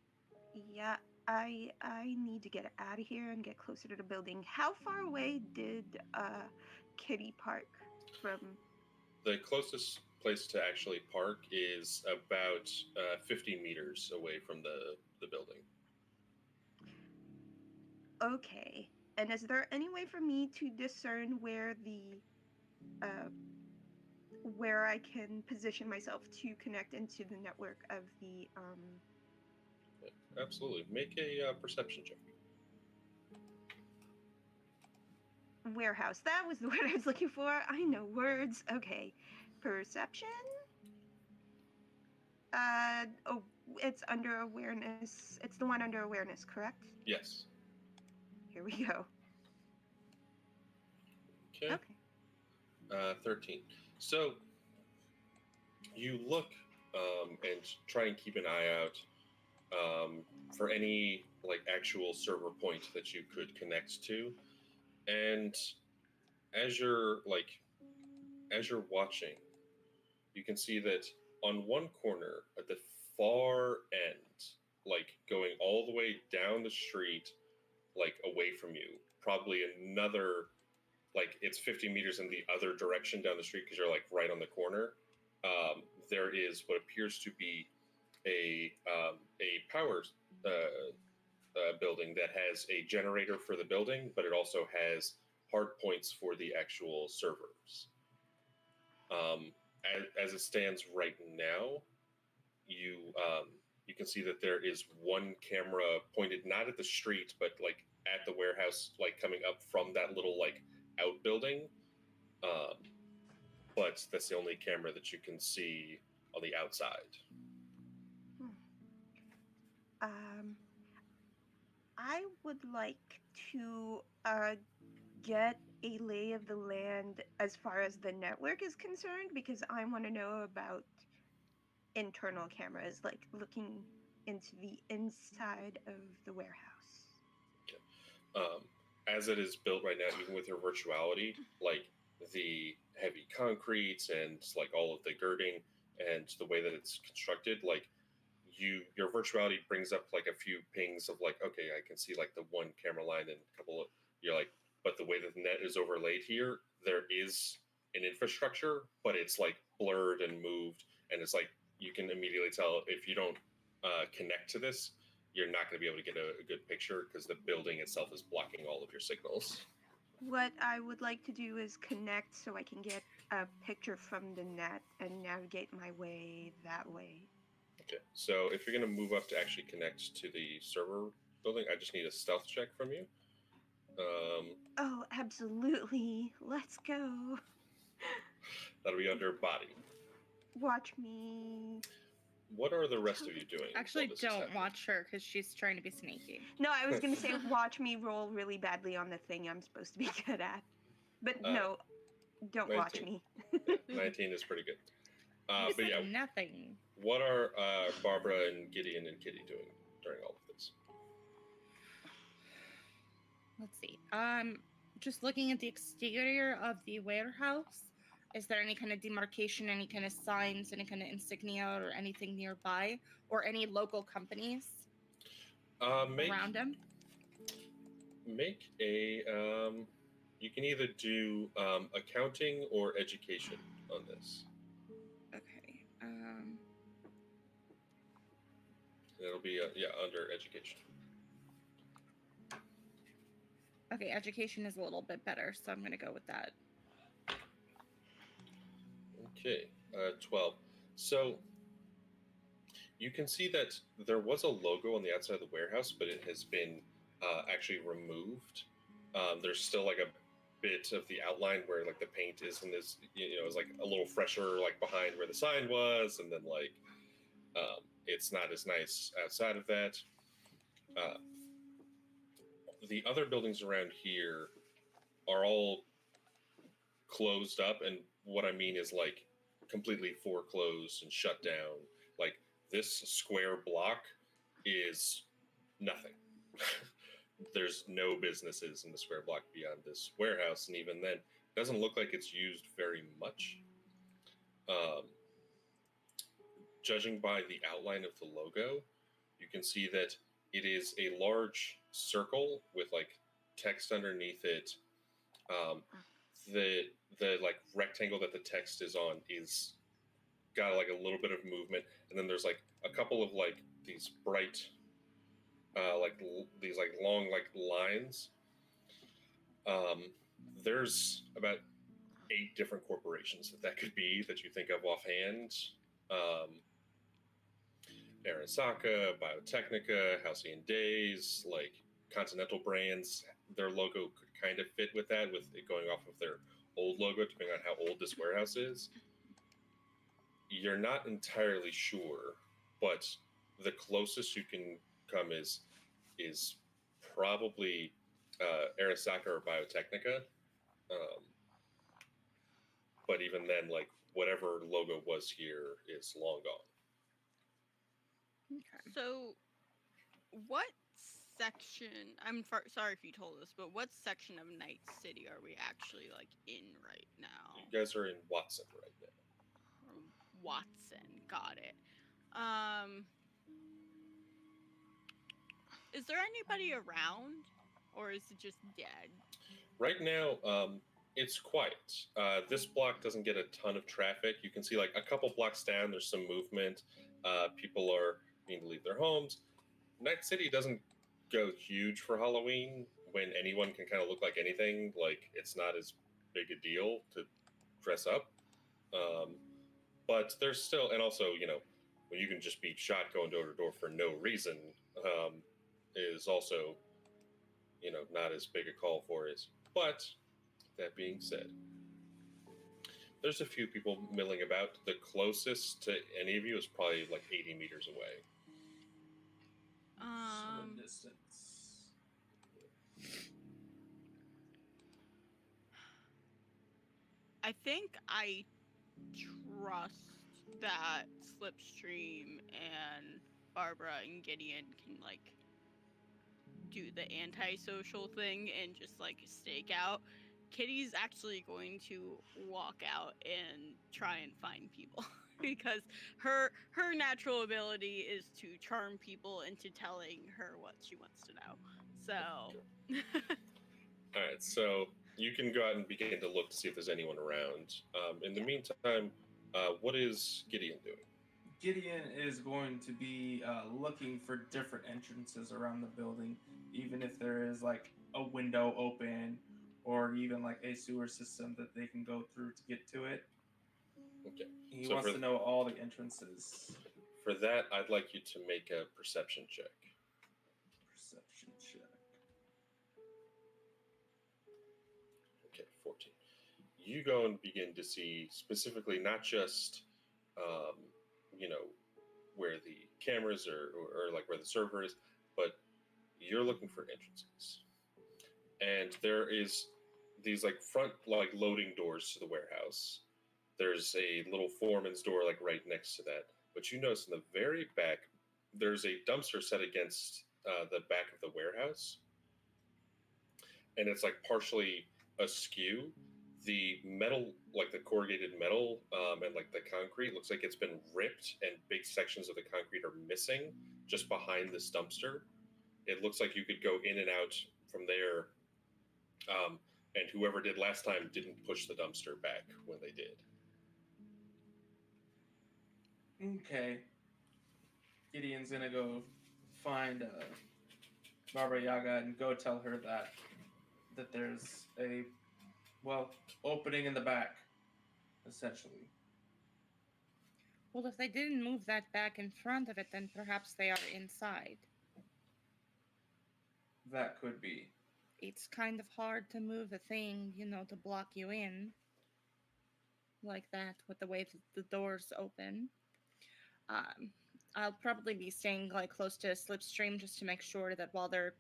Yeah, I need to get out of here and get closer to the building. How far away did Kitty park from? The closest place to actually park is about 50 meters away from the building. Okay. And is there any way for me to discern where where I can position myself to connect into the network of the Absolutely. Make a perception check. warehouse? That was the word I was looking for. I know words. Okay. Perception? It's under awareness. It's the one under awareness, correct? Yes. Here we go. Okay. 13. So you look and try and keep an eye out for any like actual server point that you could connect to, and as you're watching, you can see that on one corner at the the street, like away from you, probably another, like it's 50 meters in the other direction down the street because you're like right on the corner. There is what appears to be a power building that has a generator for the building, but it also has hard points for the actual servers. As it stands right now, you can see that there is one camera pointed not at the street, but like at the warehouse, like coming up from that little like outbuilding. But that's the only camera that you can see on the outside. I would like to get a lay of the land as far as the network is concerned, because I want to know about internal cameras, like looking into the inside of the warehouse. As it is built right now, even with your virtuality, like the heavy concrete and like all of the girding and the way that it's constructed, like your virtuality brings up like a few pings of like, okay, I can see like the one camera line and a couple of, you're like, but the way that the net is overlaid here, there is an infrastructure, but it's like blurred and moved, and it's like you can immediately tell if you don't connect to this, you're not going to be able to get a good picture because the building itself is blocking all of your signals. What I would like to do is connect so I can get a picture from the net and navigate my way that way. Okay, so if you're going to move up to actually connect to the server building, I just need a stealth check from you. Oh, absolutely. Let's go. That'll be under body. Watch me. What are the rest of you doing? Actually, don't watch her because she's trying to be sneaky. No, I was going to say watch me roll really badly on the thing I'm supposed to be good at. But no, don't 19. watch me. 19 is pretty good. You But said yeah, nothing. what are Barbara and Gideon and Kitty doing during all of this? Let's see. Just looking at the exterior of the warehouse. Is there any kind of demarcation, any kind of signs, any kind of insignia, or anything nearby, or any local companies around them? Make a. You can either do accounting or education on this. Okay. It'll be under education. Okay, education is a little bit better, so I'm gonna go with that. Okay, 12. So you can see that there was a logo on the outside of the warehouse, but it has been actually removed. There's still like a bit of the outline where like the paint is in this, is like a little fresher, like behind where the sign was, and then like it's not as nice outside of that. The other buildings around here are all closed up, and what I mean is like completely foreclosed and shut down. Like this square block is nothing. There's no businesses in the square block beyond this warehouse, and even then, it doesn't look like it's used very much. Judging by the outline of the logo, you can see that it is a large circle with like text underneath it. The like rectangle that the text is on is got like a little bit of movement, and then there's like a couple of like these bright these like long like lines. There's about 8 different corporations that could be that you think of offhand. Arasaka, Biotechnica, Halcyon Days, like Continental Brands. Their logo could kind of fit with that, with it going off of their old logo, depending on how old this warehouse is. You're not entirely sure, but the closest you can come is probably Arasaka or Biotechnica. But even then, like whatever logo was here is long gone. Okay. So, what section? Sorry if you told us, but what section of Night City are we actually like in right now? You guys are in Watson right now. Watson, got it. Is is there anybody around, or is it just dead? Right now, it's quiet. This block doesn't get a ton of traffic. You can see like a couple blocks down, there's some movement. People are needing to leave their homes. Night City doesn't go huge for Halloween when anyone can kind of look like anything. Like it's not as big a deal to dress up. But there's still, and also, when you can just be shot going door to door for no reason, is also, not as big a call for it. But that being said, there's a few people milling about. The closest to any of you is probably like 80 meters away. So distance. I think I trust that Slipstream and Barbara and Gideon can like do the antisocial thing and just like stake out. Kitty's actually going to walk out and try and find people because her natural ability is to charm people into telling her what she wants to know. So All right, so you can go out and begin to look to see if there's anyone around. In the meantime, what is Gideon doing? Gideon is going to be looking for different entrances around the building, even if there is like a window open or even like a sewer system that they can go through to get to it. Okay. He wants to know all the entrances. For that, I'd like you to make a perception check. Perception check. Okay, 14. You go and begin to see specifically not just, where the cameras or like where the server is, but you're looking for entrances. And there is these like front like loading doors to the warehouse. There's a little foreman's door like right next to that. But you notice in the very back, there's a dumpster set against the back of the warehouse. And it's like partially askew. The metal, like the corrugated metal and like the concrete, looks like it's been ripped and big sections of the concrete are missing just behind this dumpster. It looks like you could go in and out from there. And whoever did last time didn't push the dumpster back when they did. Okay. Gideon's gonna go find Barbara Yaga and go tell her that there's a opening in the back, essentially. Well, if they didn't move that back in front of it, then perhaps they are inside. That could be. It's kind of hard to move a thing, to block you in. Like that, with the way the doors open. I'll probably be staying like close to Slipstream just to make sure that while they're,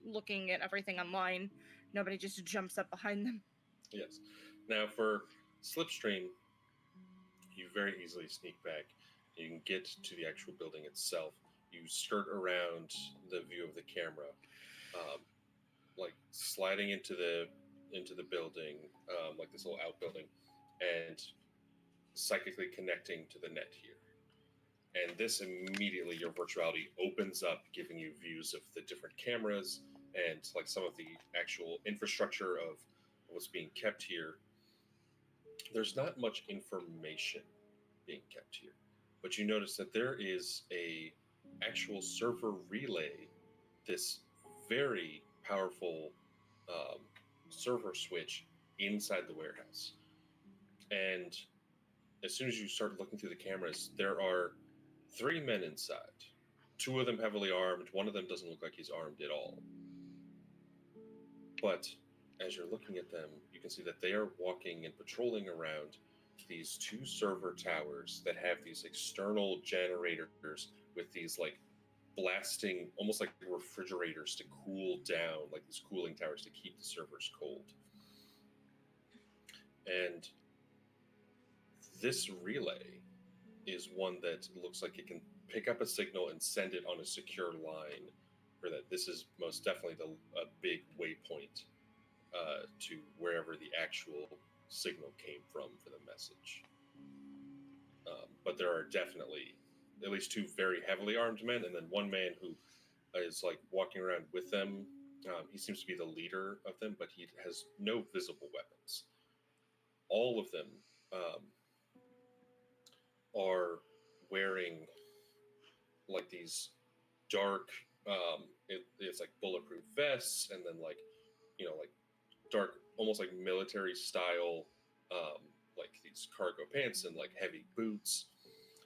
looking at everything online, nobody just jumps up behind them. Yes. Now for Slipstream, you very easily sneak back. You can get to the actual building itself. You skirt around the view of the camera, like sliding into the building, like this little outbuilding, and psychically connecting to the net here. And this immediately, your virtuality opens up, giving you views of the different cameras and like some of the actual infrastructure of what's being kept here. There's not much information being kept here, but you notice that there is a actual server relay, this very powerful server switch inside the warehouse. And as soon as you start looking through the cameras, there are 3 men inside. 2 of them heavily armed. 1 of them doesn't look like he's armed at all. But as you're looking at them, you can see that they are walking and patrolling around these 2 server towers that have these external generators with these like blasting, almost like refrigerators to cool down, like these cooling towers to keep the servers cold. And this relay is one that looks like it can pick up a signal and send it on a secure line, for that this is most definitely a big waypoint to wherever the actual signal came from for the message. But there are definitely at least 2 very heavily armed men, and then 1 man who is like walking around with them. He seems to be the leader of them, but he has no visible weapons. All of them are wearing like these dark, it's like bulletproof vests, and then like like dark, almost like military style, like these cargo pants and like heavy boots.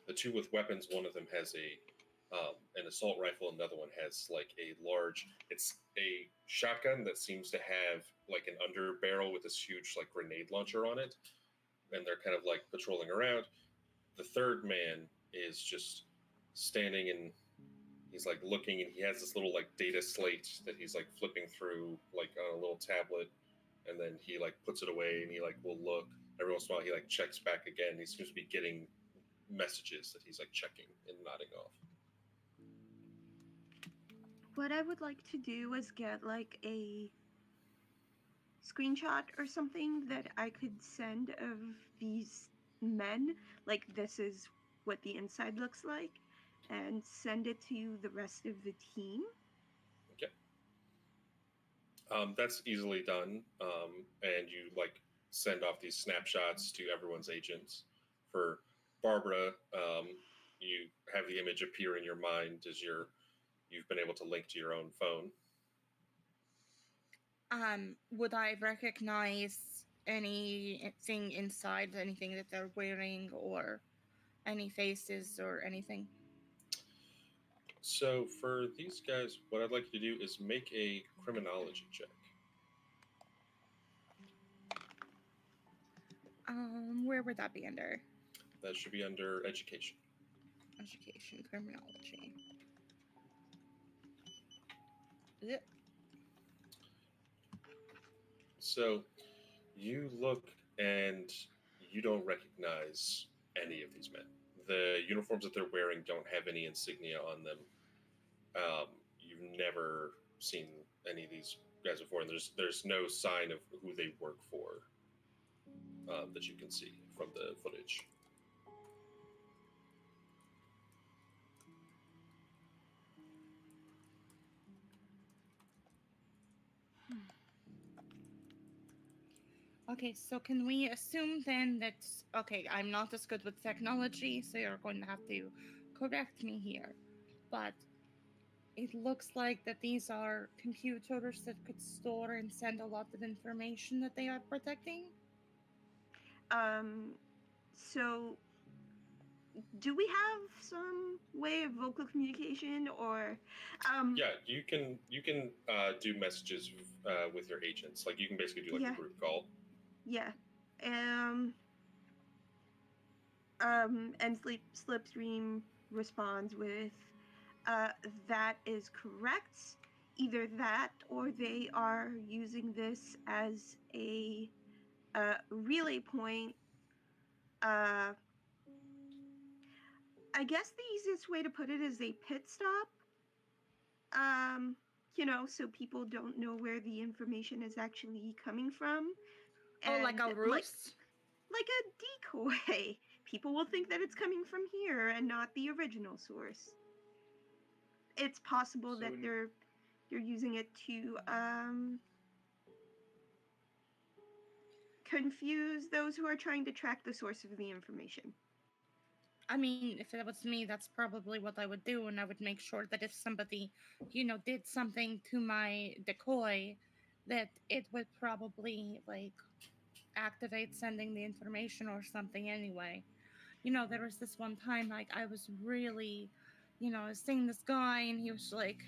The two with weapons, one of them has an assault rifle, another one has like a large. It's a shotgun that seems to have like an under barrel with this huge like grenade launcher on it, and they're kind of like patrolling around. The third man is just standing and he's like looking, and he has this little like data slate that he's like flipping through like on a little tablet, and then he like puts it away and he like will look every once in a while. He like checks back again. He seems to be getting messages that he's like checking and nodding off. What I would like to do is get like a screenshot or something that I could send of these men, like this is what the inside looks like, and send it to the rest of the team. Okay. That's easily done. And you like send off these snapshots to everyone's agents. For Barbara, you have the image appear in your mind as you've been able to link to your own phone. Would I recognize anything inside, anything that they're wearing, or any faces or anything? So for these guys, what I'd like you to do is make a criminology check. Where would that be under? That should be under education. Education, criminology. Yep. So you look and you don't recognize any of these men. The uniforms that they're wearing don't have any insignia on them. You've never seen any of these guys before, and there's no sign of who they work for that you can see from the footage. Okay, so can we assume then that, okay, I'm not as good with technology, so you're going to have to correct me here, but it looks like that these are computers that could store and send a lot of information that they are protecting? So do we have some way of vocal communication, or Yeah, you can do messages with your agents. Like you can basically do like Yeah. a group call. yeah. And Slipstream responds with, that is correct. Either that, or they are using this as a relay point. I guess the easiest way to put it is a pit stop. So people don't know where the information is actually coming from. Oh, like a And, ruse? like a decoy. People will think that it's coming from here and not the original source. It's possible So that they're using it to confuse those who are trying to track the source of the information. I mean, if it was me, that's probably what I would do, and I would make sure that if somebody, did something to my decoy, that it would probably, like, activate sending the information or something anyway. There was this one time, like, I was really, I was seeing this guy, and he was, like,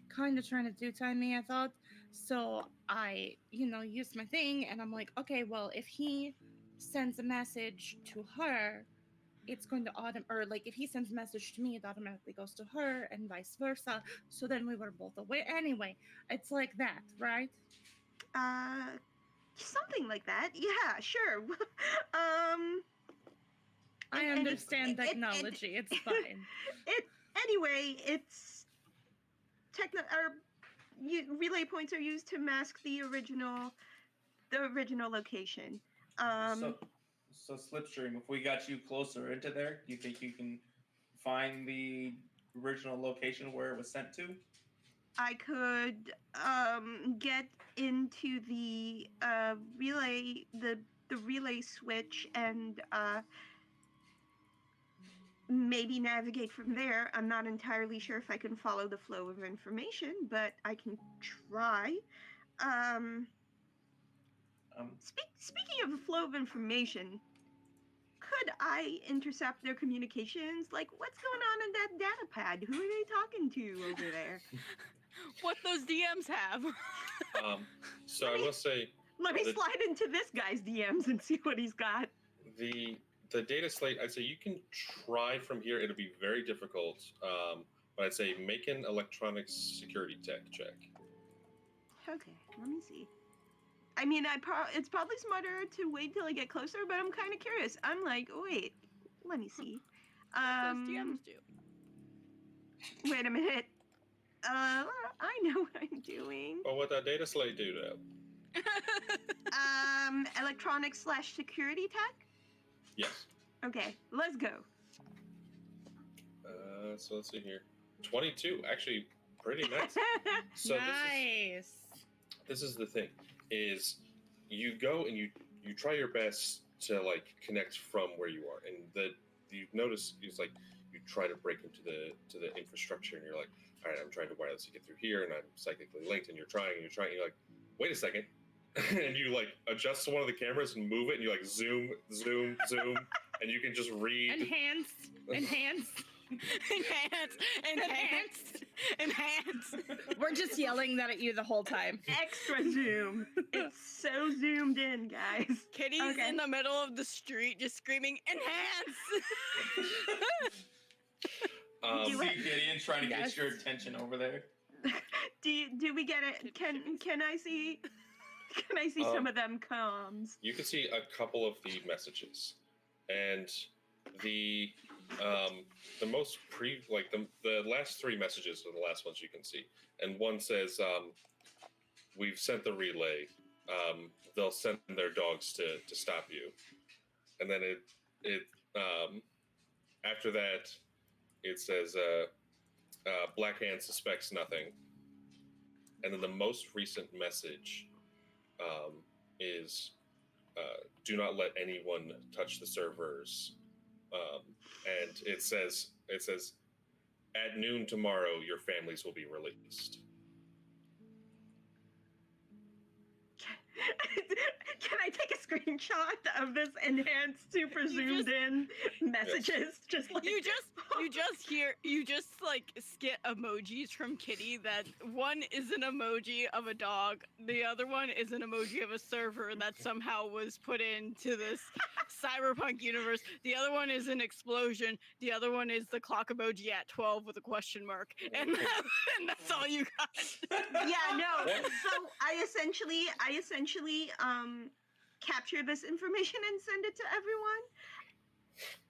kind of trying to do-time me, I thought. So I, used my thing, and I'm like, okay, well, if he sends a message to her, it's going to or like if he sends a message to me, it automatically goes to her and vice versa. So then we were both aware. Anyway, it's like that, right? Something like that. Yeah, sure. I understand technology. It's fine. Anyway, it's relay points are used to mask the original location. So Slipstream, if we got you closer into there, do you think you can find the original location where it was sent to? I could get into the relay, the relay switch, and maybe navigate from there. I'm not entirely sure if I can follow the flow of information, but I can try. Speaking of the flow of information, could I intercept their communications? Like, what's going on in that data pad? Who are they talking to over there? What those DMs have. So I will say, Let me slide into this guy's DMs and see what he's got. the data slate, I'd say you can try from here. It'll be very difficult, but I'd say make an electronic security tech check. Okay, let me see. I mean, it's probably smarter to wait till I get closer, but I'm kind of curious. I'm like, wait, let me see. What those DMs do. Wait a minute. I know what I'm doing. Well, what that data slate do though? Electronic/security tech? Yes. Okay, let's go. So let's see here. 22, actually pretty nice. So Nice. this is the thing, is you go and you try your best to like connect from where you are, and you notice it's like you try to break into the infrastructure, and you're like, all right, I'm trying to wirelessly get through here, and I'm psychically linked, and you're trying, you're like, wait a second. And you like adjust one of the cameras and move it, and you like zoom, and you can just read. Enhance. We're just yelling that at you the whole time. Extra zoom. It's so zoomed in, guys. Kitty's in the middle of the street just screaming, enhance! See Gideon trying to get your attention over there. Do we get it? Can I see? Can I see some of them comms? You can see a couple of the messages, and the most the last three messages are the last ones you can see, and one says, "We've sent the relay. They'll send their dogs to stop you," and then it after that it says, "Black Hand suspects nothing," and then the most recent message is, "Do not let anyone touch the servers." And it says, "At noon tomorrow, your families will be released." Can I take a screenshot of this enhanced, super zoomed in messages? Just like you just like skit emojis from Kitty. That one is an emoji of a dog, the other one is an emoji of a server that somehow was put into this cyberpunk universe. The other one is an explosion. The other one is the clock emoji at 12 with a question mark, and that's all you got. Yeah, no. So I essentially capture this information and send it to everyone.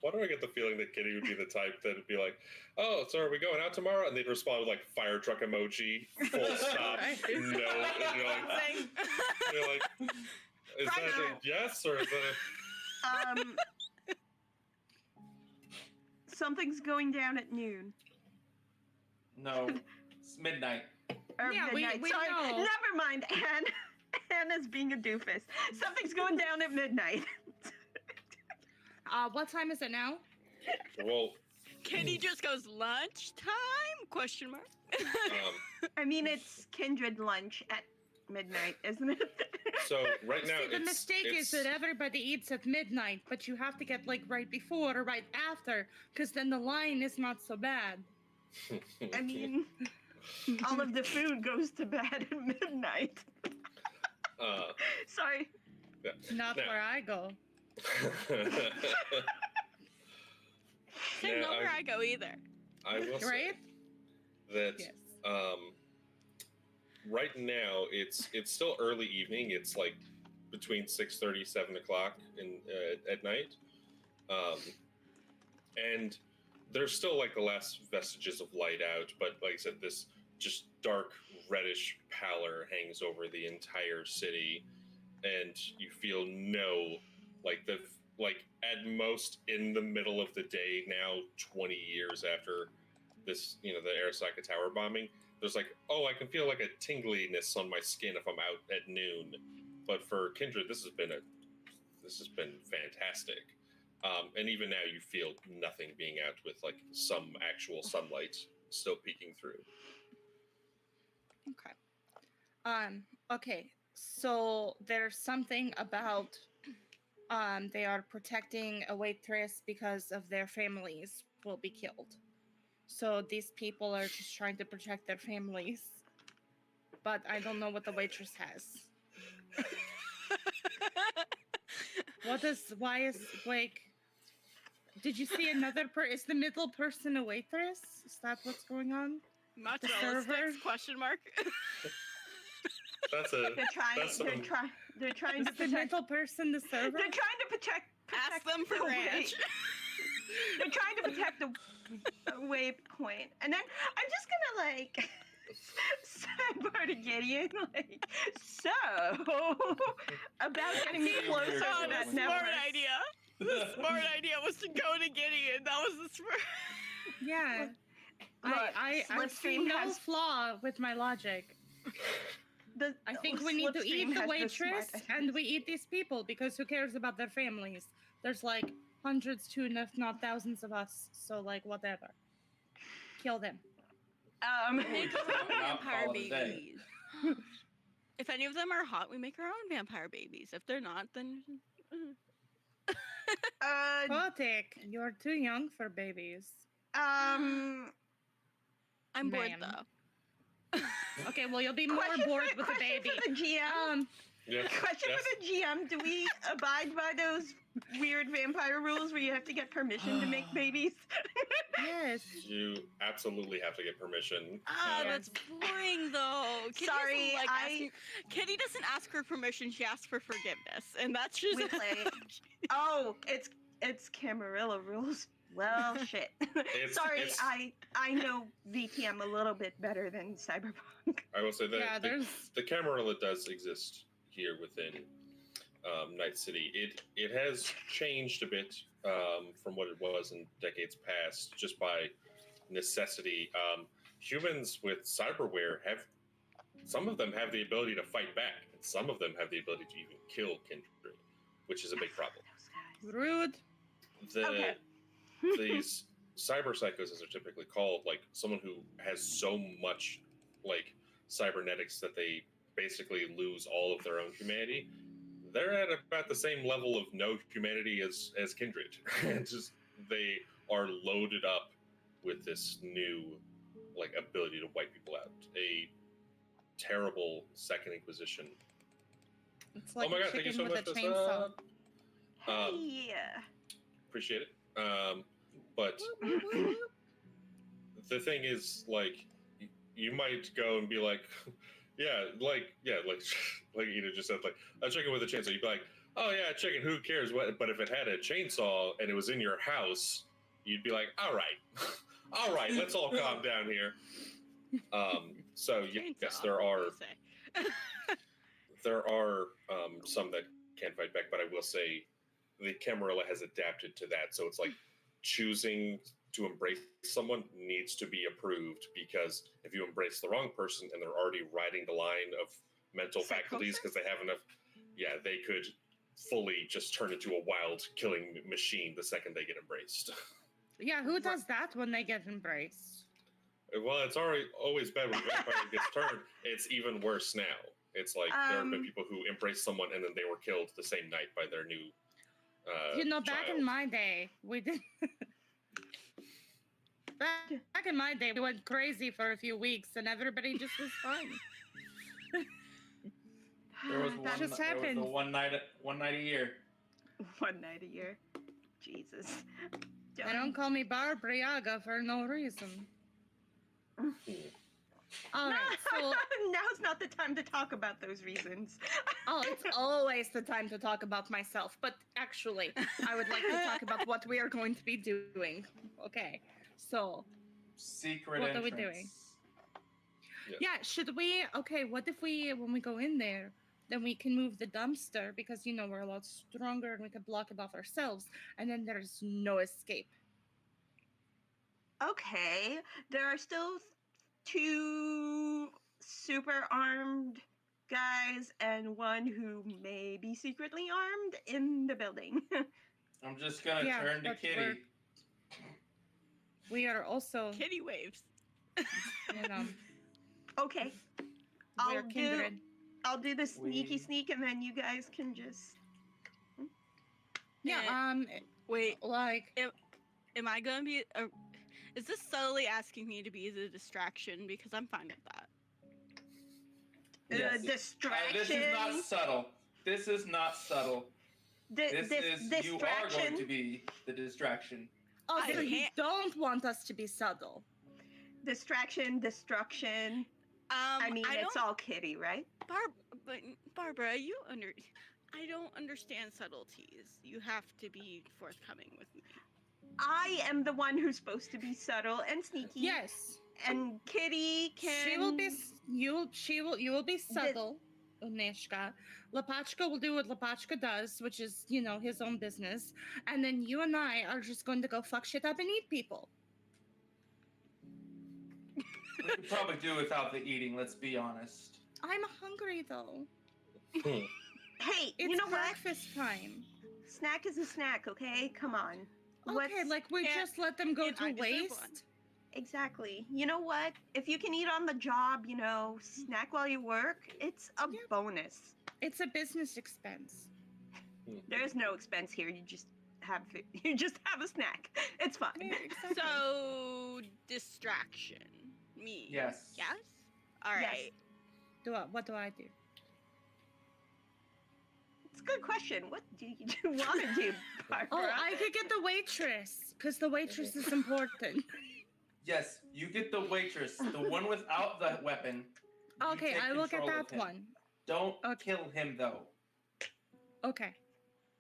Why do I get the feeling that Kitty would be the type that would be like, "Oh, so are we going out tomorrow?" And they'd respond with like fire truck emoji, full stop, no. And you're like, is that a yes or is that Something's going down at noon. No, it's midnight. Or Yeah, midnight. we Sorry, know. never mind. Anna's being a doofus. Something's going down at midnight. What time is it now? well? Kitty just goes, lunchtime? Question mark. I mean, it's kindred lunch at midnight, isn't it? So right now, See, the mistake is that everybody eats at midnight, but you have to get like right before or right after, because then the line is not so bad. I mean, all of the food goes to bed at midnight. Sorry. Yeah. Not where I go. Not where I go either. I will say that right now it's still early evening. It's like between 6:30, 7 o'clock at night, and there's still like the last vestiges of light out. But like I said, this just dark reddish pallor hangs over the entire city, and you feel at most in the middle of the day now, 20 years after this, the Arasaka Tower bombing, there's like, oh, I can feel like a tingliness on my skin if I'm out at noon. But for Kindred, this has been fantastic. And even now, you feel nothing being out with like some actual sunlight still peeking through. Okay. Okay. So there's something about they are protecting a waitress because of their families will be killed. So these people are just trying to protect their families. But I don't know what the waitress has. Did you see another is the middle person a waitress? Is that what's going on? Mozzarella sticks, question mark. They're trying to the middle person the server? They're trying to protect Ask them for ranch. They're trying to protect the waypoint. And then I'm just gonna like sidebar to Gideon, like, so about getting closer to that smart idea. The smart idea was to go to Gideon. That was the smart. Yeah. I see no flaw with my logic. I think we need to eat the waitress and we eat these people because who cares about their families? There's like hundreds to if not thousands of us, so like whatever. Kill them. Make our own vampire babies. If any of them are hot, we make our own vampire babies. If they're not, then Coterie, you're too young for babies. I'm bored though. Okay, well you'll be more bored with a baby. For the GM. Question for the GM: do we abide by those weird vampire rules where you have to get permission to make babies? Yes. You absolutely have to get permission. That's boring though. Kitty Kitty doesn't ask for permission; she asks for forgiveness, and that's just. We play. Oh, it's Camarilla rules. Well, shit. Sorry, I know VTM a little bit better than Cyberpunk. I will say that the Camarilla does exist here within Night City. It has changed a bit from what it was in decades past, just by necessity. Humans with cyberware some of them have the ability to fight back, and some of them have the ability to even kill Kindred, which is a big problem. Rude. These cyber psychos, as they're typically called, like someone who has so much like cybernetics that they basically lose all of their own humanity. They're at about the same level of no humanity as Kindred. And just they are loaded up with this new like ability to wipe people out. A terrible second inquisition. It's like oh my god, thank you so much for chainsaw. Appreciate it. But the thing is, like, you might go and be like, like Ida just said, like, a chicken with a chainsaw. You'd be like, oh yeah, chicken, who cares what? But if it had a chainsaw and it was in your house, you'd be like, all right, let's all calm down here. So yes, there are some that can't fight back, but I will say the Camarilla has adapted to that. So it's like choosing to embrace someone needs to be approved, because if you embrace the wrong person and they're already riding the line of mental faculties because they have enough, they could fully just turn into a wild killing machine the second they get embraced. Yeah, who does that when they get embraced? Well, it's always bad when a vampire gets turned. It's even worse now. It's like there have been people who embraced someone and then they were killed the same night by their new back in my day, we did. Back in my day, we went crazy for a few weeks, and everybody just was fine. There was one night a year. One night a year. Jesus. They don't call me Barbara Yaga for no reason. All right, so now's not the time to talk about those reasons. It's always the time to talk about myself. But actually, I would like to talk about what we are going to be doing. Okay, so secret what entrance. are we doing? Yeah, should we? Okay, what if when we go in there, then we can move the dumpster because we're a lot stronger and we can block it off ourselves, and then there's no escape. Okay, there are still 2 super armed guys and one who may be secretly armed in the building. I'm just gonna Yeah, turn to but Kitty. we are also, Kitty waves. you know, Okay, we're kindred. I'll do the sneaky We- sneak, and then you guys can just. Yeah. Wait, Like, am I gonna be? Is this subtly asking me to be the distraction? Because I'm fine with that. Yes. Distraction. This is not subtle. This is not subtle. This is you are going to be the distraction. oh, I so you can't- don't want us to be subtle. Distraction, destruction. I mean, it's all Kitty, right? But Barbara, I don't understand subtleties. You have to be forthcoming with me. I am the one who's supposed to be subtle and sneaky. Yes. And Kitty can. She will be. You will be subtle, Uneshka. Lapachka will do what Lapachka does, which is, his own business. And then you and I are just going to go fuck shit up and eat people. We could probably do without the eating, let's be honest. I'm hungry though. Hey, It's you know what? breakfast time. Snack is a snack, okay? Come on. Okay, like we Yeah, just let them go and I to deserve waste. one. Exactly. You know what? If you can eat on the job, snack while you work, it's a Yeah. bonus. It's a business expense. There's no expense here. You just have a snack. It's fine. Yeah, exactly. So distraction. Me. Yes. Yes. All right. What do I do? It's a good question. What do you want to do, Barbara? Oh, I could get the waitress, because the waitress is important. Yes, you get the waitress, the one without the weapon. You Okay, take I will get control of that him. one. Don't Okay. kill him though. Okay.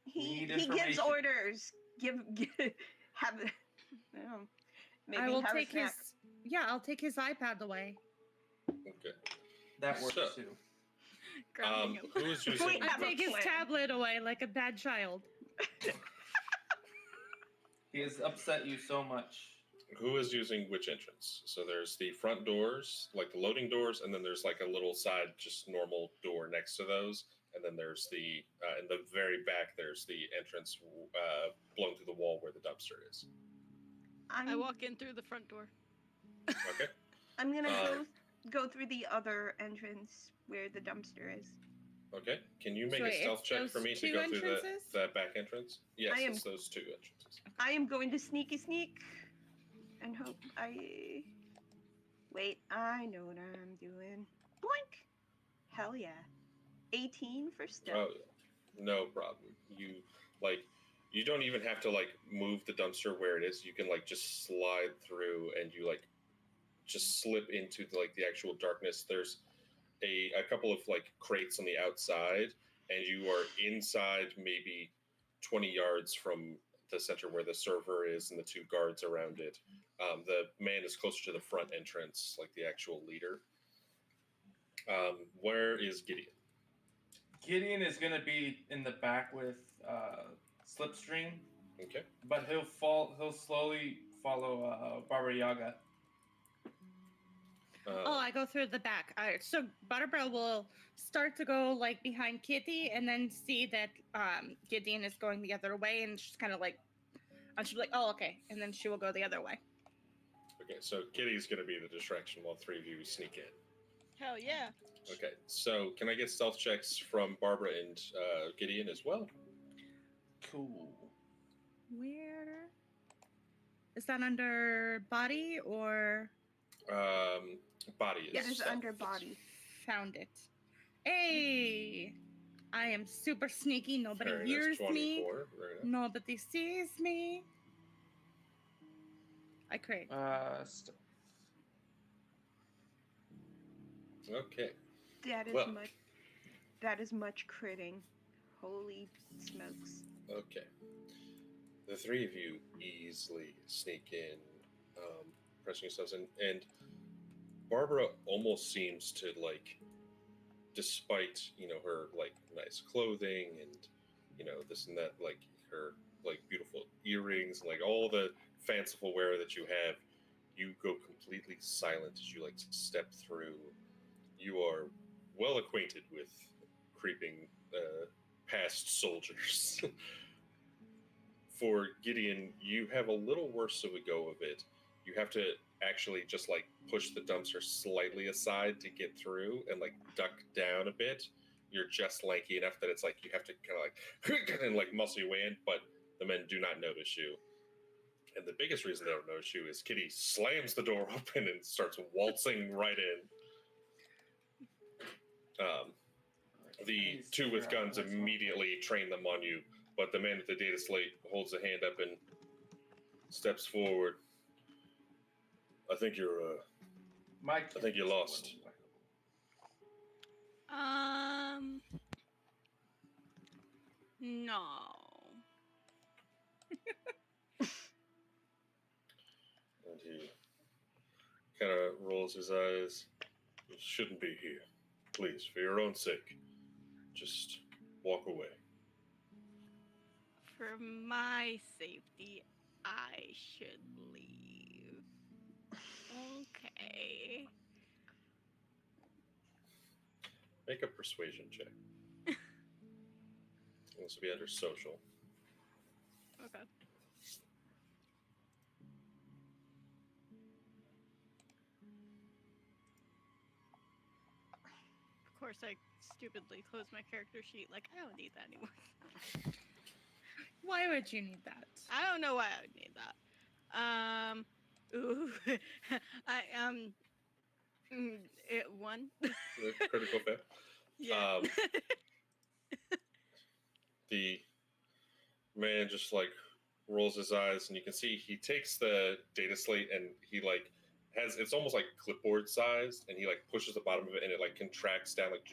He need gives information. orders. Have. Maybe I will have take a snack. I'll take his iPad away. Okay. That works So- too. Grabbing him. Who is using? Wait, I have a take his plan. tablet away like a bad child. He has upset you so much. Who is using which entrance? So there's the front doors, like the loading doors, and then there's like a little side, just normal door next to those, and then there's the in the very back. There's the entrance blown through the wall where the dumpster is. I walk in through the front door. Okay. I'm gonna go through the other entrance where the dumpster is. Okay. Can you make So a it's stealth check those for me to two go through entrances? the back entrance? Yes, I am- it's those two entrances. I am going to sneaky sneak and hope I. Wait, I know what I'm doing. Boink! Hell yeah. 18 for stealth. Oh yeah, no problem. You don't even have to move the dumpster where it is. You can just slide through and you just slip into the actual darkness. There's a couple of crates on the outside, and you are inside maybe 20 yards from the center where the server is and the two guards around it. The man is closer to the front entrance, like the actual leader. Where is Gideon? Gideon is gonna be in the back with Slipstream, Okay. but he'll slowly follow Barbara Yaga. I go through the back. All right, so Barbara will start to go behind Kitty, and then see that Gideon is going the other way, and she's kind of and she'll be like, "Oh, okay," and then she will go the other way. Okay, so Kitty's going to be the distraction while three of you sneak in. Hell yeah. Okay, so can I get stealth checks from Barbara and Gideon as well? Cool. Where is that, under body or Body is. Yeah, it's stealth. under body. found it? Hey, I am super sneaky. Nobody Very nice, hears me. 24. Very nice. Nobody sees me. I crave. Okay. That is Well. much. That is much critting. Holy smokes! Okay. The three of you easily sneak in, pressing yourselves in, and Barbara almost seems to despite her nice clothing and this and that, her beautiful earrings and all the fanciful wear that you have, you go completely silent as you like step through. You are well acquainted with creeping past soldiers. For Gideon, you have a little worse of a go of it. You have to actually just like push the dumpster slightly aside to get through and like duck down a bit. You're just lanky enough that it's like you have to kind of like and like muscle your way in, but the men do not notice you. And the biggest reason they don't notice you is Kitty slams the door open and starts waltzing right in. The two with guns immediately train them on you, but the man with the data slate holds a hand up and steps forward. I think you're I think you lost. No. And he kind of rolls his eyes. You shouldn't be here. Please, for your own sake, just walk away. For my safety, I should leave. Okay. Make a persuasion check. This will be under social. Okay. Of course, I stupidly closed my character sheet. Like, I don't need that anymore. Why would you need that? I don't know why I would need that. Ooh, it won. Critical fail. Yeah. The man just like rolls his eyes, and you can see he takes the data slate and he like has it's almost like clipboard sized, and he like pushes the bottom of it and it like contracts down like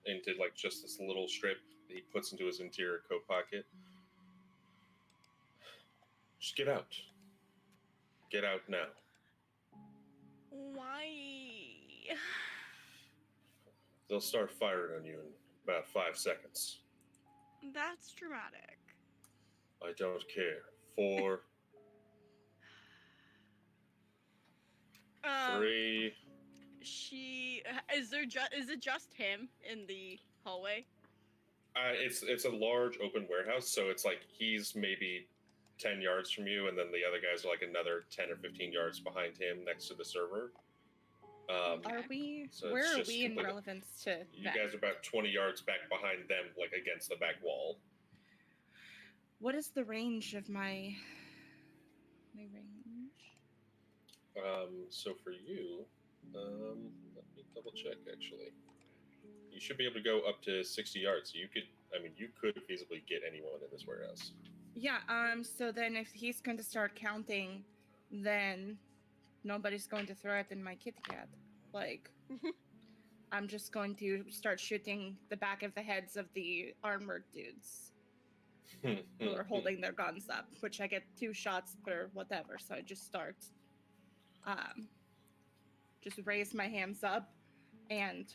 into like just this little strip that he puts into his interior coat pocket. Just get out. Get out now. Why? They'll start firing on you in about 5 seconds. That's dramatic. I don't care. 4, 3. Is it just him in the hallway? It's a large open warehouse, so it's like he's maybe 10 yards from you, and then the other guys are like another 10 or 15 yards behind him next to the server. Are we? So Where it's are just we in completely- relevance to You that? guys are about 20 yards back behind them, like against the back wall. What is the range of my range? So for you, let me double check actually. You should be able to go up to 60 yards. So you could feasibly get anyone in this warehouse. Yeah, so then if he's going to start counting, then nobody's going to threaten my kitty cat. Like, I'm just going to start shooting the back of the heads of the armored dudes who are holding their guns up, which I get 2 shots per whatever, so I just start, just raise my hands up, and,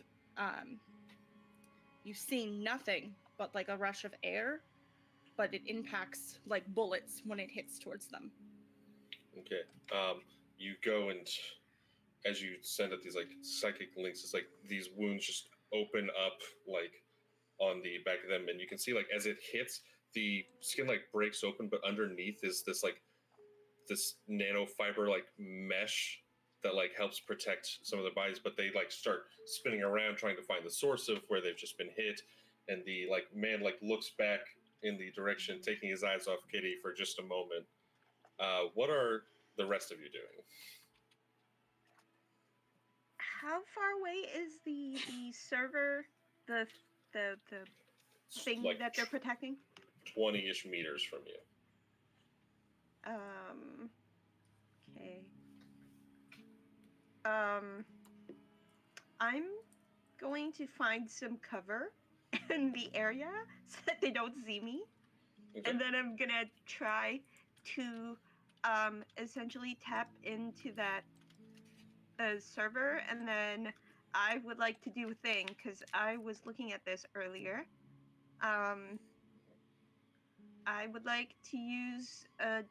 you see nothing but like a rush of air, but it impacts like bullets when it hits towards them. Okay. You go, and as you send out these like psychic links, it's like these wounds just open up like on the back of them, and you can see like as it hits, the skin like breaks open, but underneath is this like this nanofiber like mesh that like helps protect some of their bodies, but they like start spinning around trying to find the source of where they've just been hit, and the like man like looks back in the direction, taking his eyes off Kitty for just a moment. What are the rest of you doing? How far away is the server, the thing Like that they're protecting? 20-ish meters from you. Okay. I'm going to find some cover in the area so that they don't see me. Okay. And then I'm gonna try to essentially tap into that server, and then I would like to do a thing because I was looking at this earlier. I would like to use a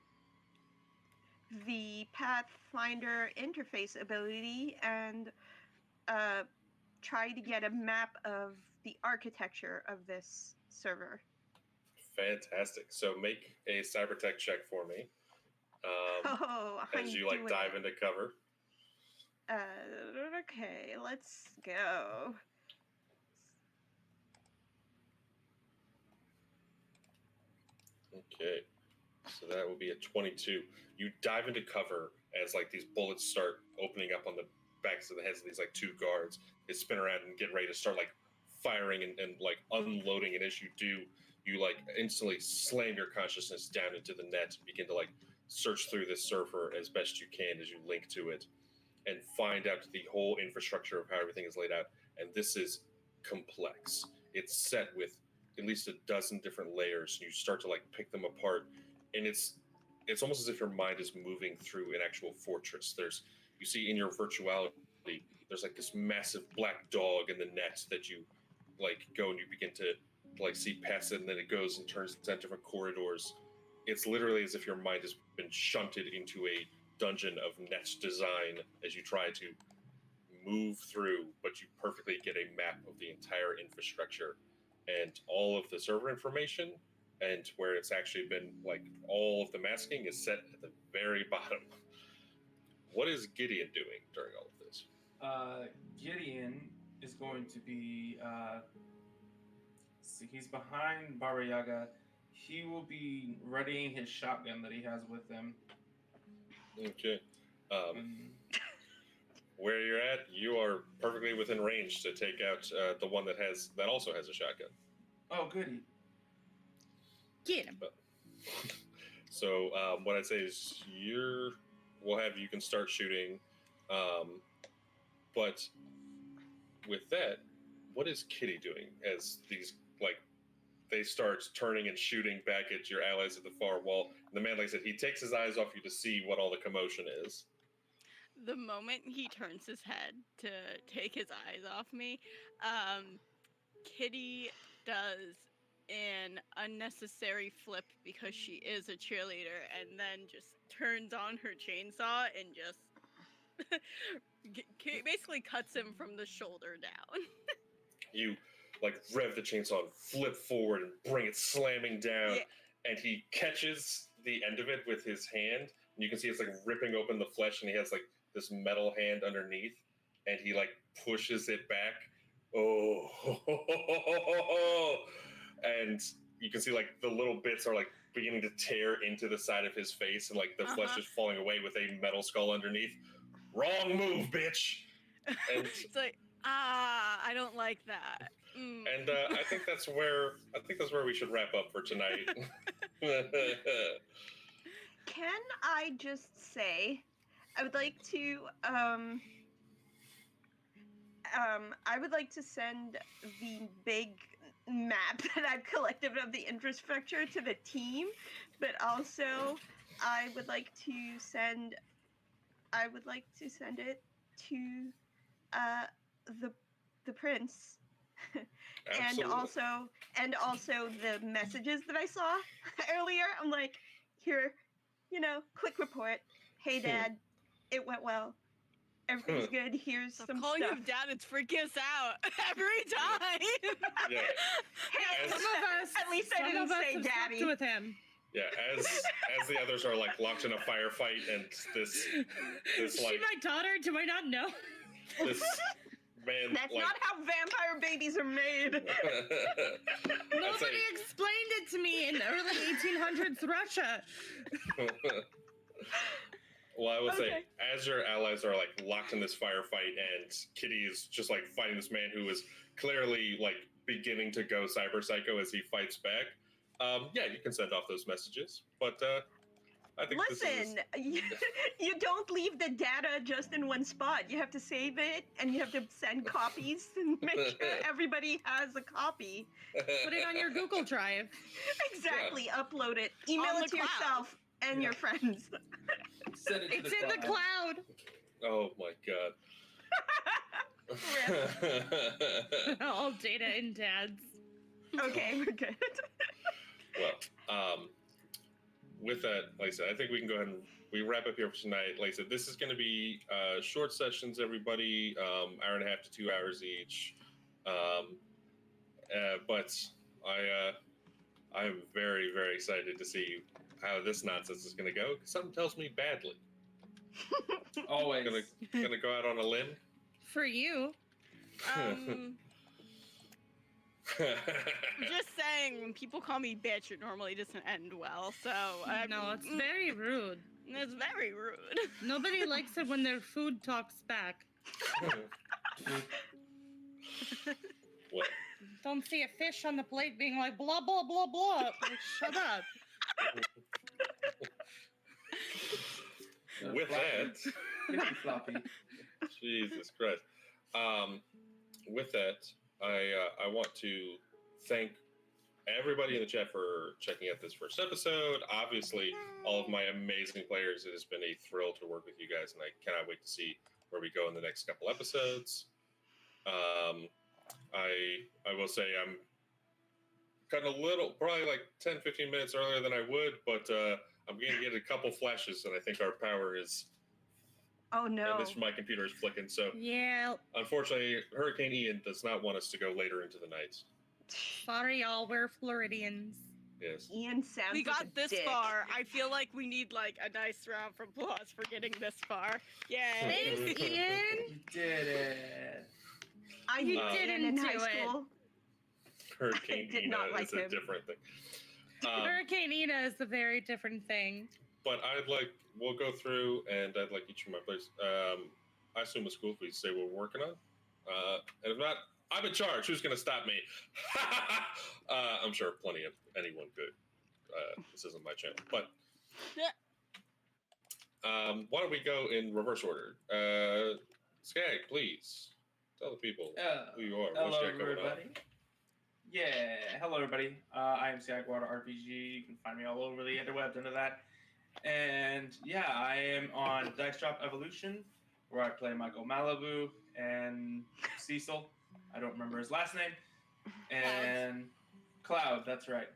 the Pathfinder interface ability and try to get a map of the architecture of this server. Fantastic. So make a cybertech check for me. As you like dive into cover. Okay, let's go. Okay, so that will be a 22. You dive into cover as like these bullets start opening up on the backs of the heads of these like two guards. They spin around and get ready to start like firing and like unloading. And as you do, you like instantly slam your consciousness down into the net and begin to like search through this server as best you can as you link to it and find out the whole infrastructure of how everything is laid out. And this is complex. It's set with at least a dozen different layers. You start to like pick them apart, and it's almost as if your mind is moving through an actual fortress. You see in your virtuality, there's like this massive black dog in the net that you like go and you begin to like see past it, and then it goes and turns into different corridors. It's literally as if your mind has been shunted into a dungeon of net design as you try to move through, but you perfectly get a map of the entire infrastructure and all of the server information, and where it's actually been like all of the masking is set at the very bottom. What is Gideon doing during all of this? Gideon is going to be he's behind Baba Yaga. He will be readying his shotgun that he has with him. Okay. Where you're at, you are perfectly within range to take out the one that also has a shotgun. Oh, goody. Get him. So what I'd say is you can start shooting, but with that, what is Kitty doing as these they start turning and shooting back at your allies at the far wall? And the man, like I said, he takes his eyes off you to see what all the commotion is. The moment he turns his head to take his eyes off me, Kitty does an unnecessary flip because she is a cheerleader, and then just turns on her chainsaw and just basically cuts him from the shoulder down. You like rev the chainsaw and flip forward and bring it slamming down, and he catches the end of it with his hand, and you can see it's like ripping open the flesh, and he has like this metal hand underneath, and he like pushes it back. Oh, and you can see like the little bits are like beginning to tear into the side of his face, and like the flesh is falling away with a metal skull underneath. Wrong move, bitch. And it's like, I don't like that. And I think that's where we should wrap up for tonight. Can I just say, I would like to send the big map that I've collected of the infrastructure to the team, but also I would like to send it to the prince. and also the messages that I saw earlier. I'm like, here, quick report. Hey, Dad, it went well. Everything's good. Here's some calling stuff. him Dad, it's freaking us out every time. Yeah. Hey, Some of us, at least I didn't say Daddy. Slept with him. Yeah, as the others are like locked in a firefight, and this Is she my daughter? Do I not know? This man. That's not how vampire babies are made. Nobody explained it to me in early 1800s Russia. Well, I would say, as your allies are like locked in this firefight, and Kitty is just like fighting this man who is clearly like beginning to go cyber psycho as he fights back. Yeah, you can send off those messages, but I think you don't leave the data just in one spot. You have to save it, and you have to send copies and make sure everybody has a copy. Put it on your Google Drive. Exactly. Yeah. Upload it. Email it to yourself and your friends. Send it to it's in the cloud. Oh my god. All data in Dad's. Okay, we're good. Well, with that, like I said, I think we can go ahead and we wrap up here for tonight. Like I said, this is going to be short sessions, everybody, hour and a half to 2 hours each. But I am very, very excited to see how this nonsense is going to go. Something tells me badly. Always. Gonna go out on a limb. For you. Just saying, when people call me bitch, it normally doesn't end well. So No, it's very rude. It's very rude. Nobody likes it when their food talks back. What? Don't see a fish on the plate being like blah blah blah blah. Like, shut up. With that, Pretty floppy. Jesus Christ. With that, I want to thank everybody in the chat for checking out this first episode. Obviously, all of my amazing players. It has been a thrill to work with you guys, and I cannot wait to see where we go in the next couple episodes. I will say I'm cutting a little, probably like 10, 15 minutes earlier than I would, but I'm going to get a couple flashes, and I think our power is, Oh no. at least for my computer, is flicking. So Yeah. unfortunately, Hurricane Ian does not want us to go later into the night. Sorry, y'all. We're Floridians. Yes. Ian sounds We like got a this dick. far. I feel like we need like a nice round of applause for getting this far. Yay! Thanks, Ian. You did it. I You knew Ian didn't in do high it. school. Hurricane Did Ina not like is a him. different thing. Hurricane Ina is a very different thing. But we'll go through, and I'd like each of my players. I assume it's cool if we say what we're working on. And if not, I'm in charge. Who's going to stop me? I'm sure plenty of anyone could. This isn't my channel. But why don't we go in reverse order? Skag, please tell the people who you are. Hello, What's got going on? everybody. Yeah, hello, everybody. I am Cyberpunk RPG. You can find me all over the interwebs under that. And yeah, I am on Dice Drop Evolution, where I play Michael Malibu and Cecil. I don't remember his last name. And Cloud, that's right.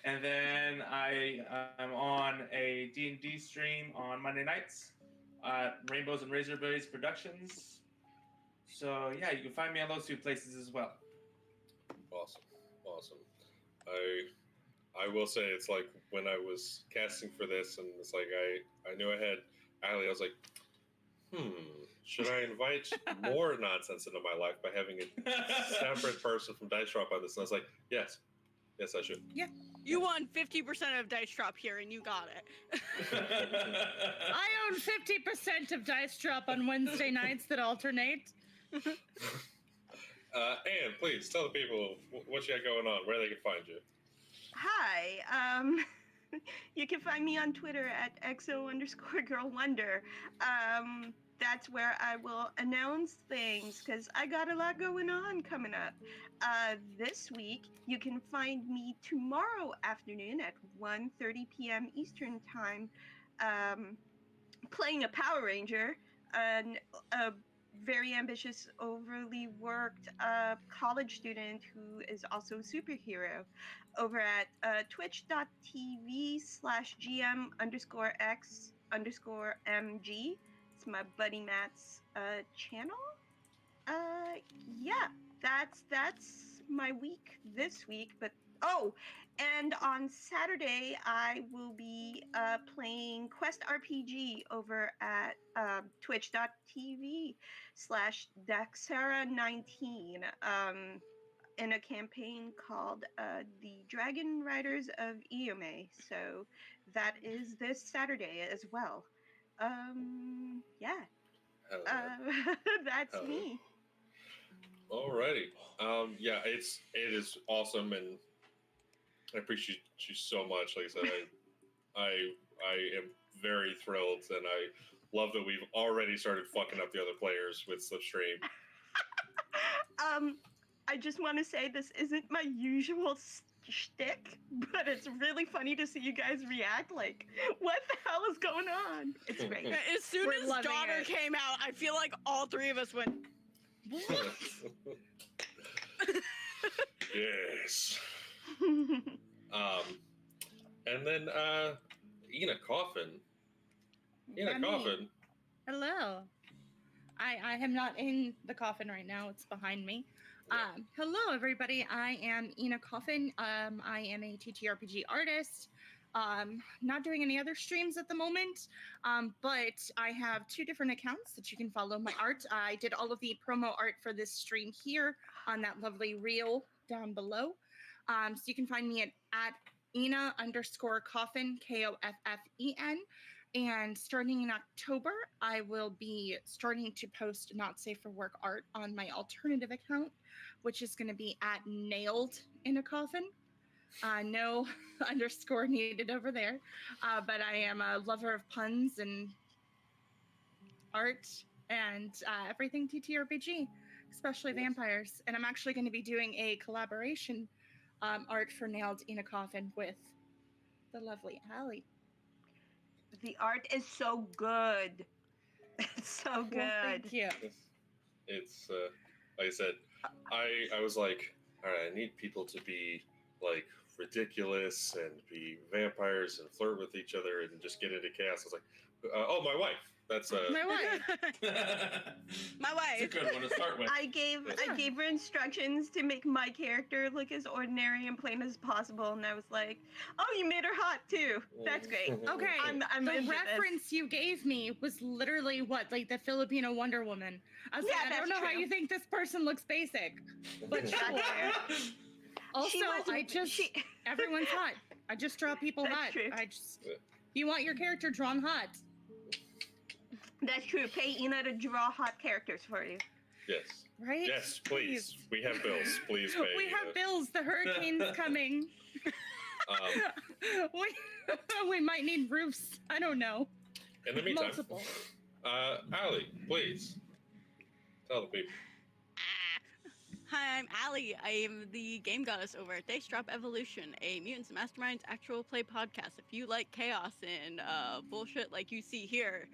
And then I am on a D&D stream on Monday nights at Rainbows and Razor Blades Productions. So yeah, you can find me on those two places as well. Awesome. I will say it's like when I was casting for this, and it's like I knew I had Allie. I was like, should I invite more nonsense into my life by having a separate person from Dice Drop on this? And I was like, yes, I should. Yeah. You won 50% of Dice Drop here, and you got it. I own 50% of Dice Drop on Wednesday nights that alternate. Anne, please tell the people what you got going on, where they can find you. Hi. You can find me on Twitter at XO_girlwonder. That's where I will announce things because I got a lot going on coming up. This week, you can find me tomorrow afternoon at 1:30 p.m. Eastern Time playing a Power Ranger, a very ambitious, overly worked college student who is also a superhero over at twitch.tv/GM_X_MG. It's my buddy Matt's channel. Yeah, that's my week this week. But and on Saturday I will be playing Quest RPG over at twitch.tv/Daxera19 in a campaign called the Dragon Riders of Iome. So that is this Saturday as well. Yeah. That's me. Alrighty. Yeah, it is awesome, and I appreciate you so much. Like I said, I am very thrilled, and I love that we've already started fucking up the other players with Slipstream. I just want to say this isn't my usual shtick, but it's really funny to see you guys react like, what the hell is going on? It's great. As soon We're as loving Daughter it. came out, I feel like all three of us went, what? Yes. And then Ina Coffin, In a Yummy. coffin. Hello. I am not in the coffin right now. It's behind me. Yeah. Hello, everybody. I am Ina Coffin. I am a TTRPG artist. Not doing any other streams at the moment, but I have 2 different accounts that you can follow my art. I did all of the promo art for this stream here on that lovely reel down below. So you can find me at Ina_Coffin, Koffen. And starting in October, I will be starting to post not safe for work art on my alternative account, which is going to be at Nailed in a Coffin. No underscore needed over there. But I am a lover of puns and art and everything TTRPG, especially vampires. And I'm actually going to be doing a collaboration art for Nailed in a Coffin with the lovely Allie. The art is so good. It's so good. Well, thank you. It's like I said, I was like, all right, I need people to be like ridiculous and be vampires and flirt with each other and just get into chaos. I was like, oh, my wife. That's My wife. My It's wife. a good one to start with. I gave her instructions to make my character look as ordinary and plain as possible, and I was like, "Oh, you made her hot too. That's great." Okay, I'm the into this. reference you gave me was literally what, like the Filipino Wonder Woman. I was Yeah, like, I don't that's know how true. you think this person looks basic, but sure. Also, everyone's hot. I just draw people That's hot. true. You want your character drawn hot. That's true. Pay Ina to draw hot characters for you. yes. Right? Yes, please. We have bills. Please pay. We have bills. The hurricane's coming. We might need roofs. I don't know. In the meantime, Multiple. Allie, please tell the people. Hi, I'm Allie. I am the game goddess over at Dice Drop Evolution, a Mutants and Masterminds actual play podcast. If you like chaos and bullshit like you see here,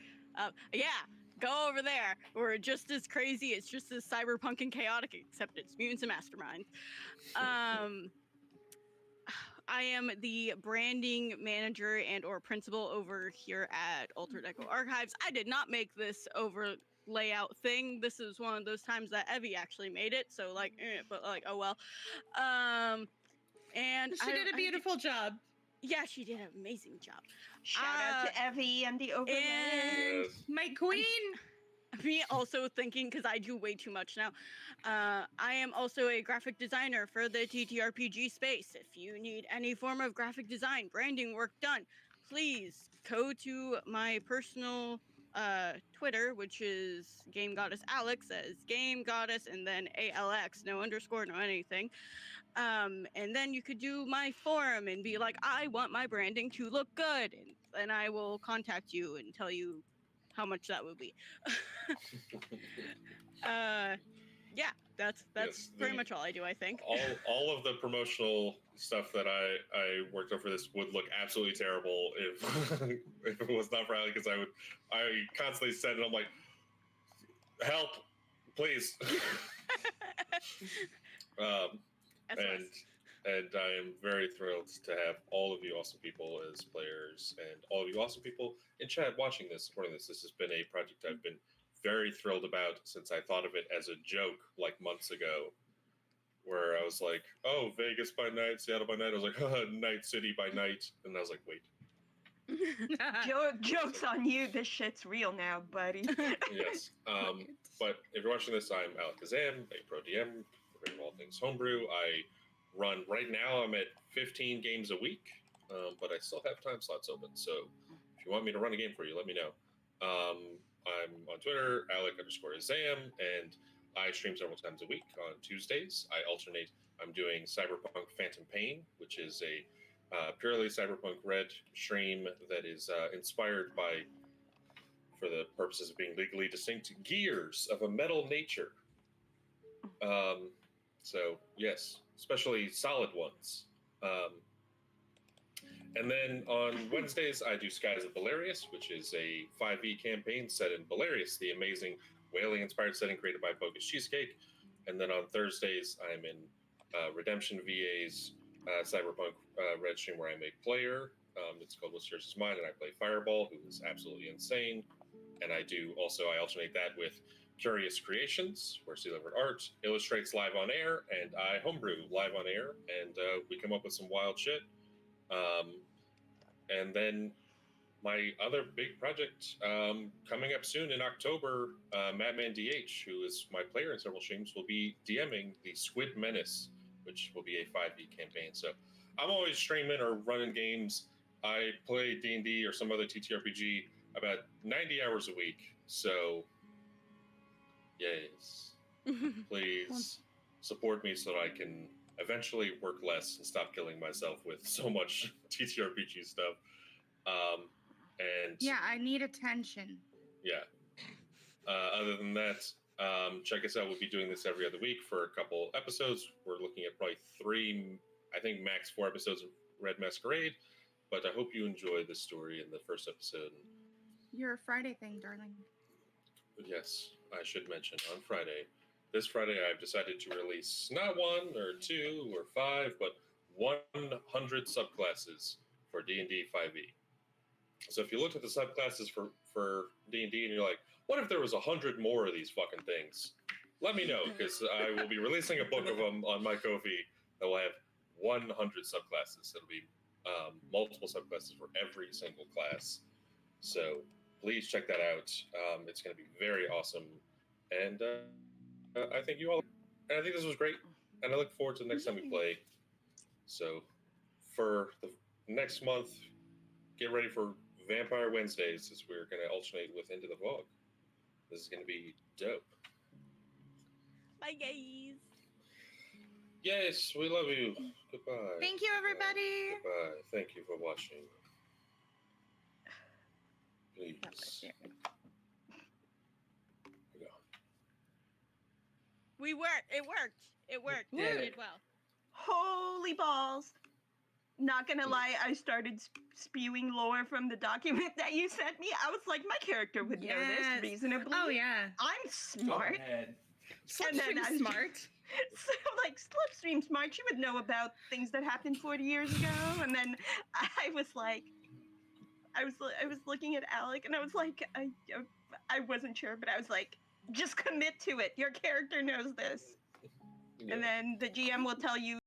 go over there. We're just as crazy. It's just as cyberpunk and chaotic, except it's Mutants and Masterminds. I am the branding manager and or principal over here at Altered Echo Archives. I did not make this over layout thing. This is one of those times that Evie actually made it, so but oh well. And She did a beautiful job. Yeah, she did an amazing job. Shout out to Evie and the overlay. And Yes. My queen. me also thinking, because I do way too much now, I am also a graphic designer for the TTRPG space. If you need any form of graphic design, branding work done, please go to my personal Twitter, which is Game Goddess Alex, as Game Goddess and then ALX, no underscore, no anything. And then you could do my forum and be like, I want my branding to look good, and then I will contact you and tell you how much that would be. Yeah, that's Yes, pretty much all I do, I think. all of the promotional stuff that I worked on for this would look absolutely terrible if if it was not for Allie, because I constantly said it. I'm like, help, please. And I am very thrilled to have all of you awesome people as players and all of you awesome people in chat watching this, supporting this. This has been a project I've been very thrilled about since I thought of it as a joke like months ago, where I was like, oh, Vegas by night, Seattle by night. I was like, Night City by night. And I was like, wait. Joke's on you. This shit's real now, buddy. Yes. But if you're watching this, I'm Alec Azzam, a pro DM, for all things homebrew. I run, right now I'm at 15 games a week, but I still have time slots open. So if you want me to run a game for you, let me know. I'm on Twitter, Alec_Azzam, and I stream several times a week. On Tuesdays, I alternate. I'm doing Cyberpunk Phantom Pain, which is a purely Cyberpunk RED stream that is inspired by, for the purposes of being legally distinct, gears of a metal nature. So yes, especially solid ones. And then on Wednesdays, I do Skies of Belarius, which is a 5e campaign set in Belarius, the amazing whaling-inspired setting created by Bogus Cheesecake. And then on Thursdays, I'm in Redemption VA's Cyberpunk Red stream, where I'm a player. It's called What's Yours Is Mine, and I play Fireball, who is absolutely insane. And I alternate that with Curious Creations, where Sealevered Art illustrates live on air, and I homebrew live on air, and we come up with some wild shit. And then my other big project coming up soon in October, Madman DH, who is my player in several streams, will be DMing the Squid Menace, which will be a 5e campaign. So I'm always streaming or running games. I play D&D or some other TTRPG about 90 hours a week. So, yes, please support me so that I can eventually work less and stop killing myself with so much TTRPG stuff. And yeah, I need attention. yeah. Other than that, check us out. We'll be doing this every other week for a couple episodes. We're looking at probably 3, I think max 4 episodes of Red Masquerade. But I hope you enjoy this story in the first episode. Your Friday thing, darling. Yes, I should mention on Friday. This Friday, I've decided to release not 1 or 2 or 5, but 100 subclasses for D&D 5e. So if you looked at the subclasses for D&D and you're like, what if there was 100 more of these fucking things? Let me know, because I will be releasing a book of them on my Ko-fi that will have 100 subclasses. It'll be multiple subclasses for every single class. So please check that out. It's going to be very awesome. And I think you all, and I think this was great. And I look forward to the next time we play. So for the next month, get ready for Vampire Wednesdays, as we're going to alternate with Into the Fog. This is going to be dope. Bye, guys. Yes, we love you. Goodbye. Thank you, everybody. Goodbye. Thank you for watching. Please. We worked. It worked. It worked. We Did did it. well. Holy balls! Not gonna lie, I started spewing lore from the document that you sent me. I was like, my character would know Yes. this reasonably. Oh, yeah. I'm Go smart. ahead. And then Slipstream I- smart. So, like, Slipstream smart, she would know about things that happened 40 years ago. And then I was like, I was looking at Alec, and I was like, I wasn't sure, but I was like, just commit to it. Your character knows this. Yeah. And then the GM will tell you